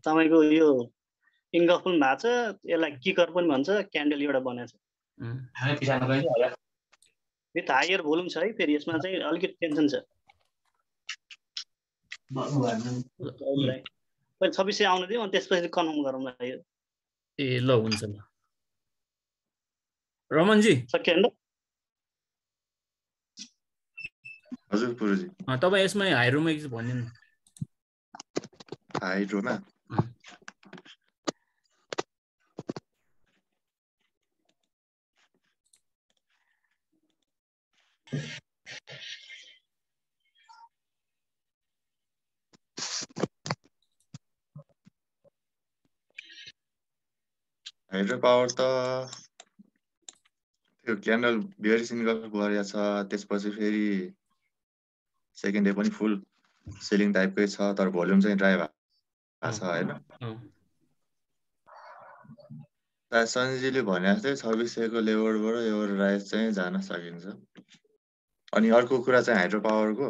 तपाईको यो इङ्गफ पनि भएको छ यसलाई किकर पनि भन्छ क्यान्डल एउटा बनाएको छ विथ हायर भोल्युम छ है फेरि यसमा चाहिँ अलिकति टेन्सन छ पहिले 2600 आउनु दिउँ अनि त्यसपछि कन्फर्म गरौँ न यो ए ल हुन्छ ल रमनजी सकिएन हजुर पुरुजी तपाईँ यसमा हाइड्रोमा एकचोटि भनिदिनु हाइड्रोमा हाइड्रो पावर त त्यो क्यान्डल बियरिस इन्कल गरेको छ त्यसपछि फेरि सेकेन्ड डे पनि फुल सेलिङ टाइपकै छ तर भोल्युम चाहिँ ड्राई भएको छ होइन सञ्जीले भने जस्तै 2600 को लेभलबाट यो राइज चाहिँ जान सकिन्छ अनि अर्को कुरा चाहिँ हाइड्रो पावरको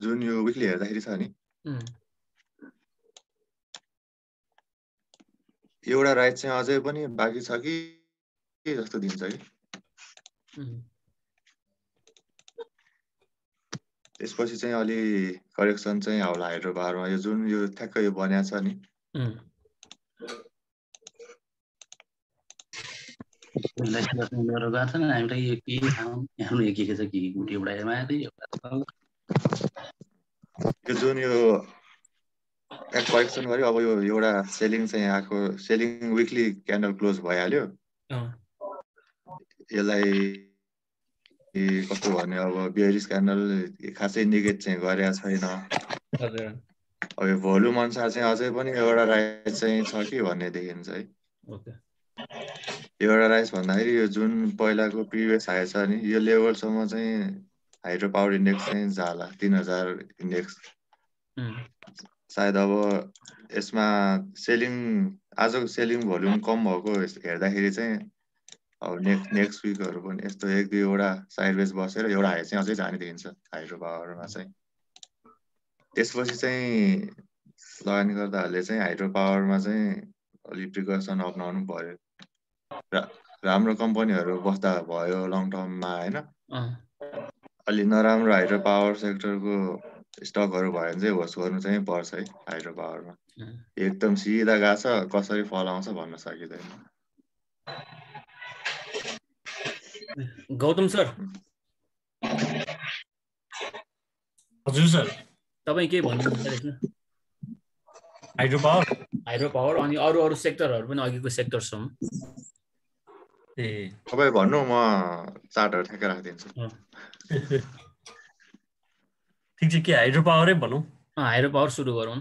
जुन यो विकली हेर्दाखेरि छ नि एउटा राइट चाहिँ अझै पनि बाँकी छ कि जस्तो दिन्छ कि त्यसपछि चाहिँ अलि करेक्सन चाहिँ आउला हाइड्रो पावरमा यो जुन यो ठ्याक्क यो बनिया छ नि यो जुन यो करेक्सन गर्यो अब यो एउटा सेलिङ चाहिँ आएको सेलिङ विकली क्यान्डल क्लोज भइहाल्यो यसलाई कस्तो भन्ने अब बियरिस क्यान्डल खासै निगेट चाहिँ गरेको छैन अब यो भोल्युम अनुसार चाहिँ अझै पनि एउटा राइज चाहिँ छ कि भन्ने देखिन्छ है एउटा राइज भन्दाखेरि यो जुन पहिलाको प्रिभियस हाई छ नि यो लेभलसम्म चाहिँ हाइड्रो पावर इन्डेक्स चाहिँ जाला 3000 इन्डेक्स सायद अब यसमा सेलिङ आजको सेलिङ भोल्युम कम भएको हेर्दाखेरि चाहिँ अब नेक्स्ट विकहरू पनि यस्तो 1-2 साइडवेज बसेर एउटा हाई चाहिँ अझै जाने देखिन्छ हाइड्रो पावरमा चाहिँ त्यसपछि चाहिँ लगानीकर्ताहरूले चाहिँ हाइड्रो पावरमा चाहिँ अलि प्रिकसन अप्नाउनु पर्यो राम्रो कम्पनीहरू बस्दा भयो लङ टर्ममा हैन अलि नराम्रो हाइड्रो पावर सेक्टरको स्टकहरू भयो भने चाहिँ होस गर्नु चाहिँ पर्छ है हाइड्रो पावरमा एकदम सिधा गएको छ कसरी फल आउँछ भन्न सकिँदैन गौतम सर हजुर सर तपाईँ के भन्नुहुन्छ यसमा हाइड्रो पावर अनि अरू सेक्टरहरू पनि अघिको सेक्टरसम्म तपाईँ भन्नु म चार्टहरू ठ्याक्कै राखिदिन्छु ठिक छ के हाइड्रो पावरै भनौँ हाइड्रो पावर सुरु गरौँ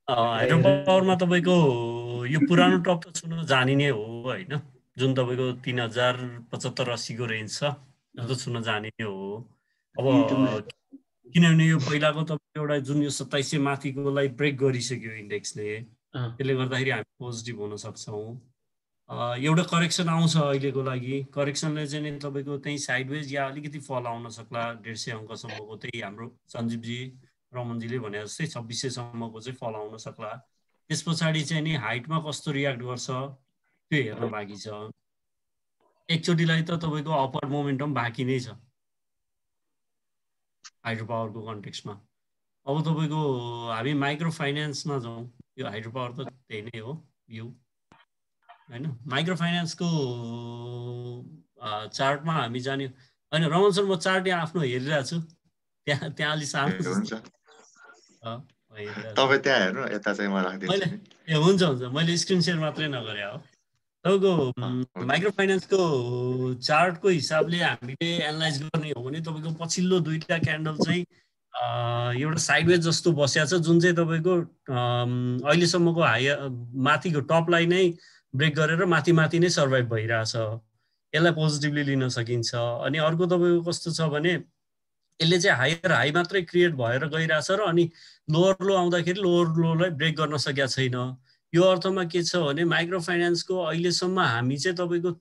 हाइड्रो पावरमा तपाईँको यो पुरानो टप त छुन जानिने हो होइन जुन तपाईँको 3075-80 को रेन्ज छ त्यो त छुन जानिने हो अब किनभने यो पहिलाको तपाईँको एउटा जुन यो 2700 माथिकोलाई ब्रेक गरिसक्यो इन्डेक्सले त्यसले गर्दाखेरि हामी पोजिटिभ हुन सक्छौँ एउटा करेक्सन आउँछ अहिलेको लागि करेक्सनले चाहिँ नि तपाईँको त्यही साइडवेज या अलिकति फल आउन सक्ला 150 अङ्कसम्मको त्यही हाम्रो सञ्जीवजी रमनजीले भने जस्तै 2600 सम्मको चाहिँ फल आउन सक्ला त्यस पछाडि चाहिँ नि हाइटमा कस्तो रियाक्ट गर्छ त्यो हेर्न बाँकी छ एकचोटिलाई त तपाईँको अपर मोमेन्टम बाँकी नै छ हाइड्रो पावरको कन्टेक्स्टमा अब तपाईँको हामी माइक्रो फाइनेन्समा जाउँ यो हाइड्रो पावर त त्यही नै हो यो हैन माइक्रो फाइनेन्सको चार्टमा हामी जाने हैन रमन सर म चार्ट यहाँ आफ्नो हेरिरहेको छु त्यहाँ अलि सानो हुन्छ तपाईँ त्यहाँ हेर्नु यता चाहिँ म राख्दिन्छु ए हुन्छ मैले स्क्रिन सेयर मात्रै नगरे हो तपाईँको माइक्रो फाइनेन्सको चार्टको हिसाबले हामीले एनालाइज गर्ने हो भने तपाईँको पछिल्लो 2टा क्यान्डल चाहिँ एउटा साइडवेज जस्तो बस्या छ जुन चाहिँ तपाईँको अहिलेसम्मको माथिको टपलाई नै ब्रेक गरेर माथि नै सर्भाइभ भइरहेछ यसलाई पोजिटिभली लिन सकिन्छ अनि अर्को तपाईँको कस्तो छ भने यसले चाहिँ हायर हाई मात्रै क्रिएट भएर गइरहेछ र अनि लोअर लो आउँदाखेरि लोअर लोलाई ब्रेक गर्न सकेका छैन यो अर्थमा के छ भने माइक्रो फाइनेन्सको अहिलेसम्म हामी चाहिँ तपाईँको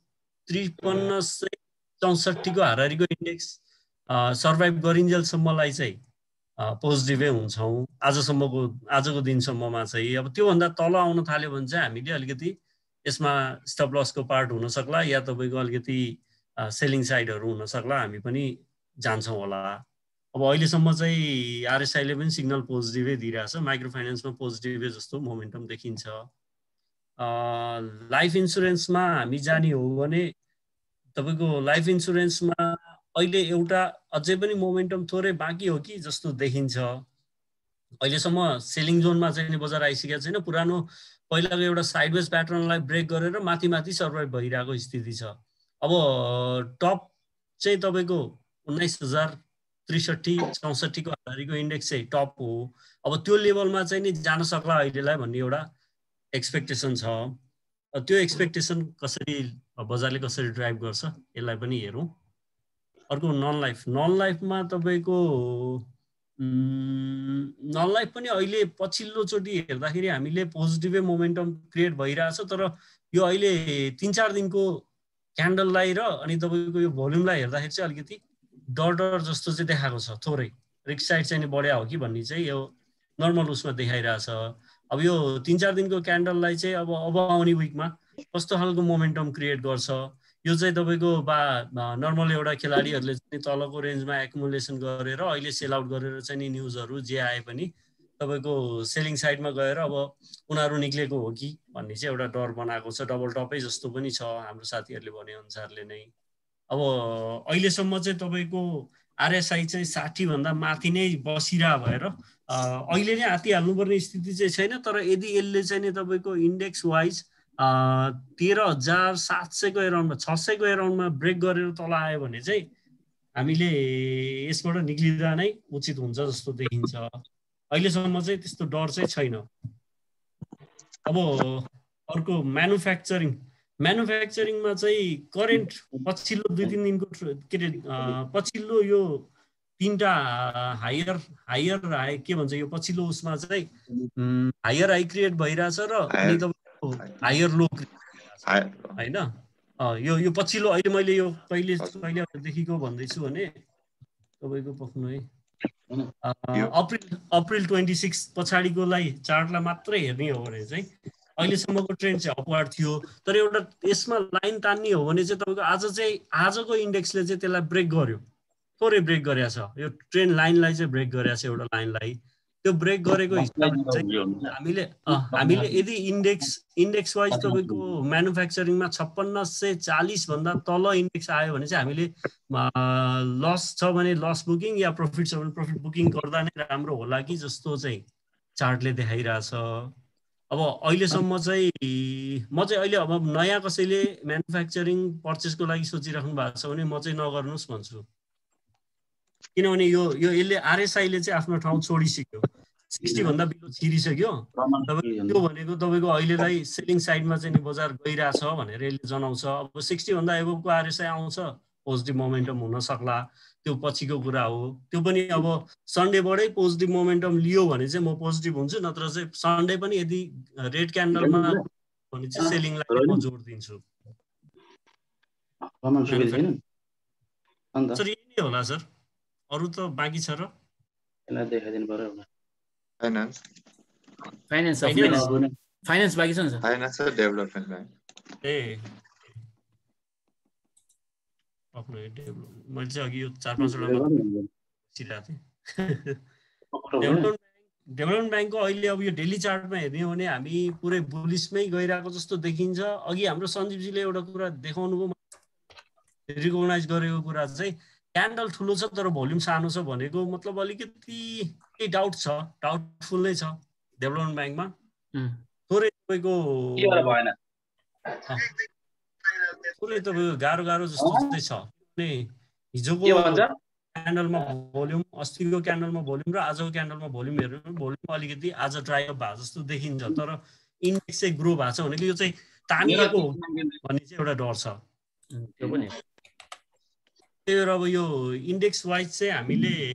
5364 को हारारीको इन्डेक्स सर्भाइभ गरिन्जेलसम्मलाई चाहिँ पोजिटिभै हुन्छौँ आजको दिनसम्ममा चाहिँ। अब त्योभन्दा तल आउन थाल्यो भने चाहिँ हामीले अलिकति यसमा स्टप लसको पार्ट हुन सक्ला या तपाईँको अलिकति सेलिङ साइडहरू हुन सक्ला, हामी पनि जान्छौँ होला। अब अहिलेसम्म चाहिँ आरएसआईले पनि सिग्नल पोजिटिभै दिइरहेछ, माइक्रो फाइनेन्समा पोजिटिभै जस्तो मोमेन्टम देखिन्छ। लाइफ इन्सुरेन्समा हामी जाने हो भने तपाईँको लाइफ इन्सुरेन्समा अहिले एउटा अझै पनि मोमेन्टम थोरै बाँकी हो कि जस्तो देखिन्छ। अहिलेसम्म सेलिङ जोनमा चाहिँ बजार आइसकेको छैन, पुरानो पहिलाको एउटा साइडवेज प्याटर्नलाई ब्रेक गरेर माथि माथि सर्भाइभ भइरहेको स्थिति छ। अब टप चाहिँ तपाईँको 19,063-64 को हारारीको इन्डेक्स चाहिँ टप हो। अब त्यो लेभलमा चाहिँ नि जान सक्ला अहिलेलाई भन्ने एउटा एक्सपेक्टेसन छ। त्यो एक्सपेक्टेसन कसरी बजारले कसरी ड्राइभ गर्छ यसलाई पनि हेरौँ। अर्को नन लाइफमा तपाईँको नन लाइफ पनि अहिले पछिल्लोचोटि हेर्दाखेरि हामीले पोजिटिभै मोमेन्टम क्रिएट भइरहेछ, तर यो अहिले 3-4 दिनको क्यान्डललाई र अनि तपाईँको यो भोल्युमलाई हेर्दाखेरि चाहिँ अलिकति डर जस्तो चाहिँ देखाएको छ। थोरै रिस्क साइड चाहिँ बढ्या हो कि भन्ने चाहिँ यो नर्मल उसमा देखाइरहेछ। अब यो 3-4 दिनको क्यान्डललाई चाहिँ अब आउने विकमा कस्तो खालको मोमेन्टम क्रिएट गर्छ, यो चाहिँ तपाईँको नर्मल एउटा खेलाडीहरूले चाहिँ तलको रेन्जमा एकुमुलेसन गरेर अहिले सेल आउट गरेर चाहिँ नि न्युजहरू जे आए पनि तपाईँको सेलिङ साइडमा गएर अब उनीहरू निक्लेको हो कि भन्ने चाहिँ एउटा डर बनाएको छ। डबल टपै जस्तो पनि छ हाम्रो साथीहरूले भने अनुसारले नै। अब अहिलेसम्म चाहिँ तपाईँको आरएसआई चाहिँ 60 भन्दा माथि नै बसिरह भएर अहिले नै आतिहाल्नुपर्ने स्थिति चाहिँ छैन, तर यदि यसले चाहिँ नि तपाईँको इन्डेक्स वाइज 13,700 को एराउन्डमा 600 को एराउन्डमा ब्रेक गरेर तल आयो भने चाहिँ हामीले यसबाट निक्लिँदा नै उचित हुन्छ जस्तो देखिन्छ। अहिलेसम्म चाहिँ त्यस्तो डर चाहिँ छैन। अब अर्को म्यानुफ्याक्चरिङमा चाहिँ करेन्ट पछिल्लो 2-3 दिनको के अरे पछिल्लो यो 3टा हायर के भन्छ यो पछिल्लो उसमा चाहिँ हायर हाई क्रिएट भइरहेछ र अनि तपाईँको हायर लो होइन। यो पछिल्लो अहिले मैले यो कहिलेदेखिको भन्दैछु भने तपाईँको पक्नु है अप्रिल 26 पछाडिकोलाई चार्टलाई मात्रै हेर्ने हो भने चाहिँ अहिलेसम्मको ट्रेन्ड चाहिँ अपवार्ड थियो, तर एउटा यसमा लाइन तान्ने हो भने चाहिँ तपाईँको आजको इन्डेक्सले चाहिँ त्यसलाई ब्रेक गर्यो, थोरै ब्रेक गरेको छ। यो ट्रेन्ड लाइनलाई चाहिँ ब्रेक गरेको छ एउटा लाइनलाई। त्यो ब्रेक गरेको हिसाबले चाहिँ हामीले यदि इन्डेक्स वाइज तपाईँको म्यानुफ्याक्चरिङमा 5640 भन्दा तल इन्डेक्स आयो भने चाहिँ हामीले लस छ भने लस बुकिङ या प्रफिट छ भने प्रफिट बुकिङ गर्दा नै राम्रो होला कि जस्तो चाहिँ चार्टले देखाइरहेछ। अब अहिलेसम्म चाहिँ म चाहिँ अहिले अब नयाँ कसैले म्यानुफ्याक्चरिङ पर्चेसको लागि सोचिराख्नु भएको छ भने म चाहिँ नगर्नुहोस् भन्छु, किनभने यसले आरएसआईले चाहिँ आफ्नो ठाउँ छोडिसक्यो, 60 भन्दा बिलो छिरिसक्यो। त्यो भनेको तपाईँको अहिलेलाई सेलिङ साइडमा चाहिँ बजार गइरहेछ भनेर यसले जनाउँछ। अब 60 भन्दा एबोभको आरएसआई आउँछ पोजिटिभ मोमेन्टम हुन सक्ला, त्यो पछिको कुरा हो। त्यो पनि अब सन्डेबाटै पोजिटिभ मोमेन्टम लियो भने चाहिँ म पोजिटिभ हुन्छु, नत्र चाहिँ सन्डे पनि यदि रेड क्यान्डलमा भने चाहिँ सेलिङलाई म जोड दिन्छु। सर यही नै होला सर, अरु त बाँकी छ र देखाइदिनु पर्यो। फाइनान्स बाँकी छ नि सर। फाइनान्स र डेभलपमेन्ट बैंक मैले चाहिँ अघि यो 4-5 वटा डेभलपमेन्ट ब्याङ्कको अहिले अब यो डेली चार्टमा हेर्ने हो भने हामी पुरै बुलिसमै गइरहेको जस्तो देखिन्छ। अघि हाम्रो सञ्जीवजीले एउटा कुरा देखाउनु भयो, रिकगनाइज गरेको कुरा चाहिँ क्यान्डल ठुलो छ तर भोल्युम सानो छ भनेको मतलब अलिकति डाउटफुल नै छ डेभलपमेन्ट ब्याङ्कमा। थोरै तपाईँको गाह्रो जस्तो चाहिँ छ। हिजोको क्यान्डलमा भोल्युम, अस्तिको क्यान्डलमा भोल्युम र आजको क्यान्डलमा भोल्युम हेर्नु भोल्युम अलिकति आज ड्राई अप भएको जस्तो देखिन्छ, तर इन्डेक्स चाहिँ ग्रो भएको छ भनेको यो चाहिँ तानिएको हो भन्ने चाहिँ एउटा डर छ। त्यो पनि त्यही भएर अब यो इन्डेक्स वाइज चाहिँ हामीले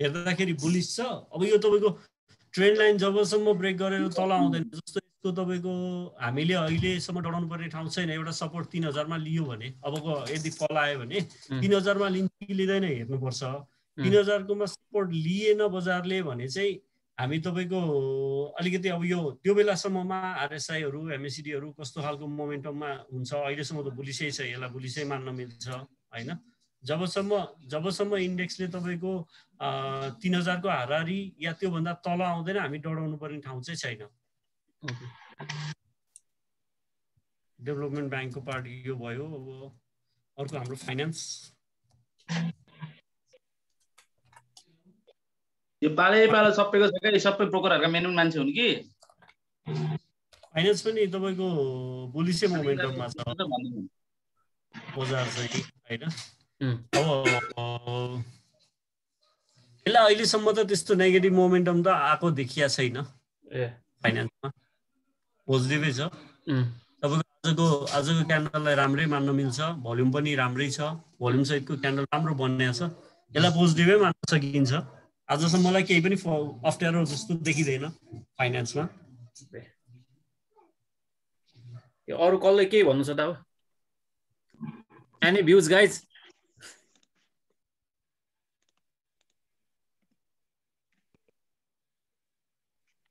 हेर्दाखेरि बुलिस छ। अब यो तपाईँको ट्रेन्ड लाइन जबसम्म ब्रेक गरेर तल आउँदैन, जस्तो यसको तपाईँको हामीले अहिलेसम्म डराउनु पर्ने ठाउँ छैन। एउटा सपोर्ट 3000 मा लियो भने अबको यदि फल आयो भने 3000 मा लिन्छ कि लिँदैन हेर्नुपर्छ। 3000 कोमा सपोर्ट लिएन बजारले भने चाहिँ हामी तपाईको अलिकति अब यो त्यो बेलासम्ममा आरएसआईहरु एमएसिडीहरु कस्तो खालको मोमेन्टममा हुन्छ अहिलेसम्म त बुलिसै छ, यसलाई बुलिसै मान्न मिल्छ हैन। जबसम्म इन्डेक्सले तपाईको 3000 को हाराहारी या त्यो भन्दा तल आउँदैन हामी डराउनु पर्ने ठाउँ चाहिँ छैन। डेभलपमेन्ट ब्याङ्कको पार्ट यो भयो। अब अर्को हाम्रो फाइनान्स, यो पालै सबैको छ के, सबै ब्रोकरहरुका मेन मान्छे हुन् कि फाइनान्स पनि तपाईको बुलिसै मोमेन्टममा छ बजार चाहिँ हैन। अब यसलाई अहिलेसम्म त त्यस्तो नेगेटिभ मोमेन्टम त आएको देखिया छैन फाइनान्समा, पोजिटिभै छ। तपाईँको आजको क्यान्डललाई राम्रै मान्न मिल्छ, भोल्युम पनि राम्रै छ, भोल्युम सहितको क्यान्डल राम्रो बनिएको छ, यसलाई पोजिटिभै मान्न सकिन्छ। आजसम्मलाई केही पनि अप्ठ्यारो जस्तो देखिँदैन फाइनान्समा। अरू कसले केही भन्नु छ त? अब एनी भ्युज गाइज?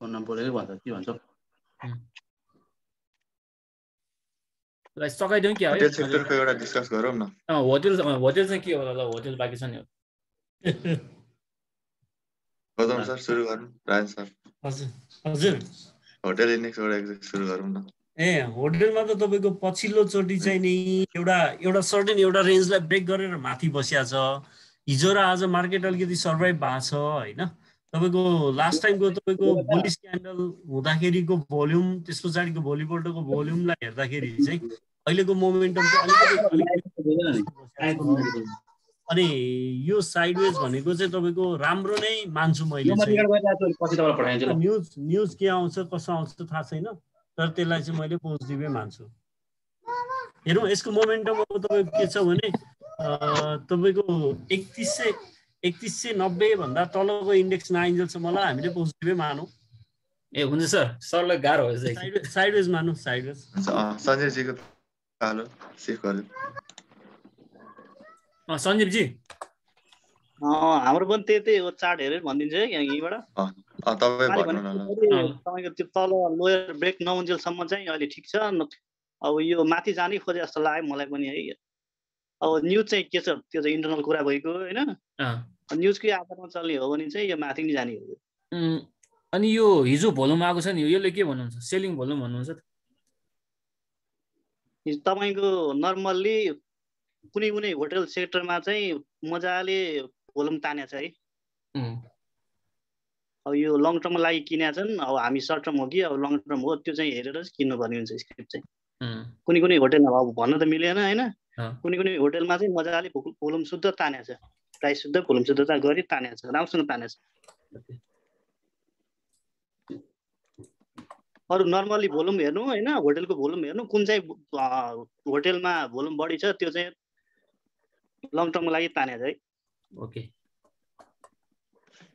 बोलेकै भन्छ के भन्छ सकाइदिउँ कि होटल सेक्टरको एउटा डिस्कस गरौँ न। होटल चाहिँ के होला? होटल बाँकी छ नि। गौतम सर सुरु गरौँ, राजन सर। हजुर होटल इन्डेक्सबाट सुरु गरौँ न। होटलमा त तपाईँको पछिल्लो चोटि चाहिँ नि एउटा सर्टेन एउटा रेन्जलाई ब्रेक गरेर माथि बसिया छ। हिजो र आज मार्केट अलिकति सर्भाइभ भएको छ हैन। तपाईको लास्ट टाइमको तपाईको बुलिस क्यान्डल हुँदाखेरिको भोल्युम, त्यस पछाडिको भोलिपल्टको भोल्युमलाई हेर्दाखेरि चाहिँ अहिलेको मोमेन्टम चाहिँ अलिकति अनि यो साइडवेज भनेको चाहिँ तपाईको राम्रो नै मान्छु मैले। न्यूज के आउँछ कसो आउँछ थाहा छैन, तर त्यसलाई चाहिँ मैले पोजिटिभै मान्छु। हेरौँ यसको मोमेन्टम अब तपाईको के छ भने तपाईको 3190 भन्दा तलको इन्डेक्स नआइन्जेलसम्मलाई हामीले पोजिटिभै मानौँ। हुन्छ सर, सरलाई गाह्रो हो साइडवेज मानौँ, साइडवेज। सञ्जयजीको पालो सेफ गर्नु। सञ्जीव जी हाम्रो पनि त्यही हो, चार्ट हेरेर भनिदिन्छु है यहीँबाट। तपाईँको त्यो तल लोयर ब्रेक नहुन्जेलसम्म चाहिँ अहिले ठिक छ। अब यो माथि जानै खोजे जस्तो लाग्यो मलाई पनि है। अब न्युज चाहिँ के छ त्यो चाहिँ इन्टरनल कुरा भएको होइन। न्युजकै आधारमा चल्ने हो भने चाहिँ यो माथि नै जाने हो। अनि यो हिजो भोल्युम आएको छ नि, यसले के भन्नुहुन्छ? सेलिङ भोल्युम भन्नुहुन्छ त? तपाईँको नर्मल्ली कुनै कुनै होटल सेक्टरमा चाहिँ मजाले भोल्युम तानेको छ है। अब यो लङ टर्मको लागि किनेका छन्, अब हामी सर्ट टर्म हो कि अब लङ टर्म हो त्यो चाहिँ हेरेर किन्नुपर्ने हुन्छ स्क्रिप्ट चाहिँ। कुनै कुनै होटलमा अब भन्न त मिलेन होइन, कुनै कुनै होटलमा चाहिँ मजाले भोल्युम शुद्ध तानेको छ, प्राइस शुद्ध भोल्युम शुद्धता गरी तानेको छ, राम्रोसँग तानेको छ। अरू नर्मली भोल्युम हेर्नु होइन, होटलको भोल्युम हेर्नु, कुन चाहिँ होटलमा भोल्युम बढी छ त्यो चाहिँ लङ टर्मको लागि तानेको छ है। ओके,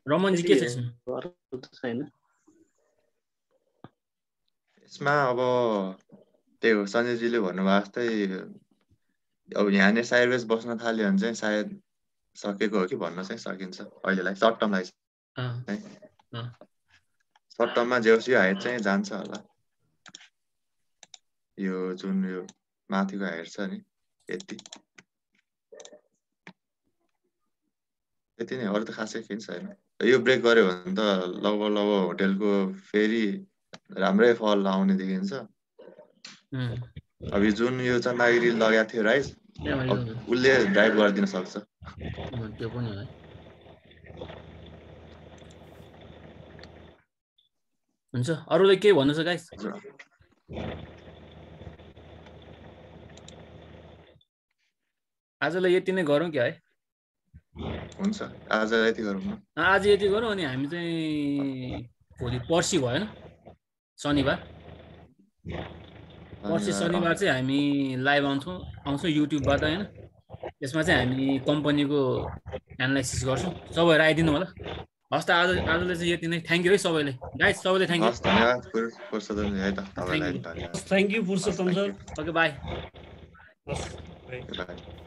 रमनजी के छ? छैन यसमा अब त्यही हो सञ्जयजीले भन्नुभएको जस्तै अब यहाँनिर साइडवेज बस्न थाल्यो भने चाहिँ सायद सकेको हो कि भन्न चाहिँ सकिन्छ अहिलेलाई। सर्ट टर्मलाई सर्ट टर्ममा जेउसी हाइट चाहिँ जान्छ होला। यो जुन यो माथिको हाइट छ नि यति नै, अरू त खासै केही छैन। यो ब्रेक गर्यो भने त लगभग होटेलको फेरि राम्रै फल आउने देखिन्छ। अब जुन यो चन्दागिरी लगाएको थियो राइस, उसले ड्राइभ गरिदिन सक्छ। त्यो पनि है। हुन्छ, अरूले के भन्नु छ गाइस? आजलाई यति नै गरौँ क्या है? हुन्छ, आज यति गरौँ न। आज यति गरौँ। अनि हामी चाहिँ भोलि पर्सि भएन, शनिबार चाहिँ हामी लाइभ आउँछौँ युट्युबबाट होइन। यसमा चाहिँ हामी कम्पनीको एनालाइसिस गर्छौँ। सबैहरू आइदिनु होला। हस् त, आजले चाहिँ यति नै। थ्याङ्क यू है सबैले गाइस, सबैले thank you. Thank you Purushottam sir. Okay, by. By.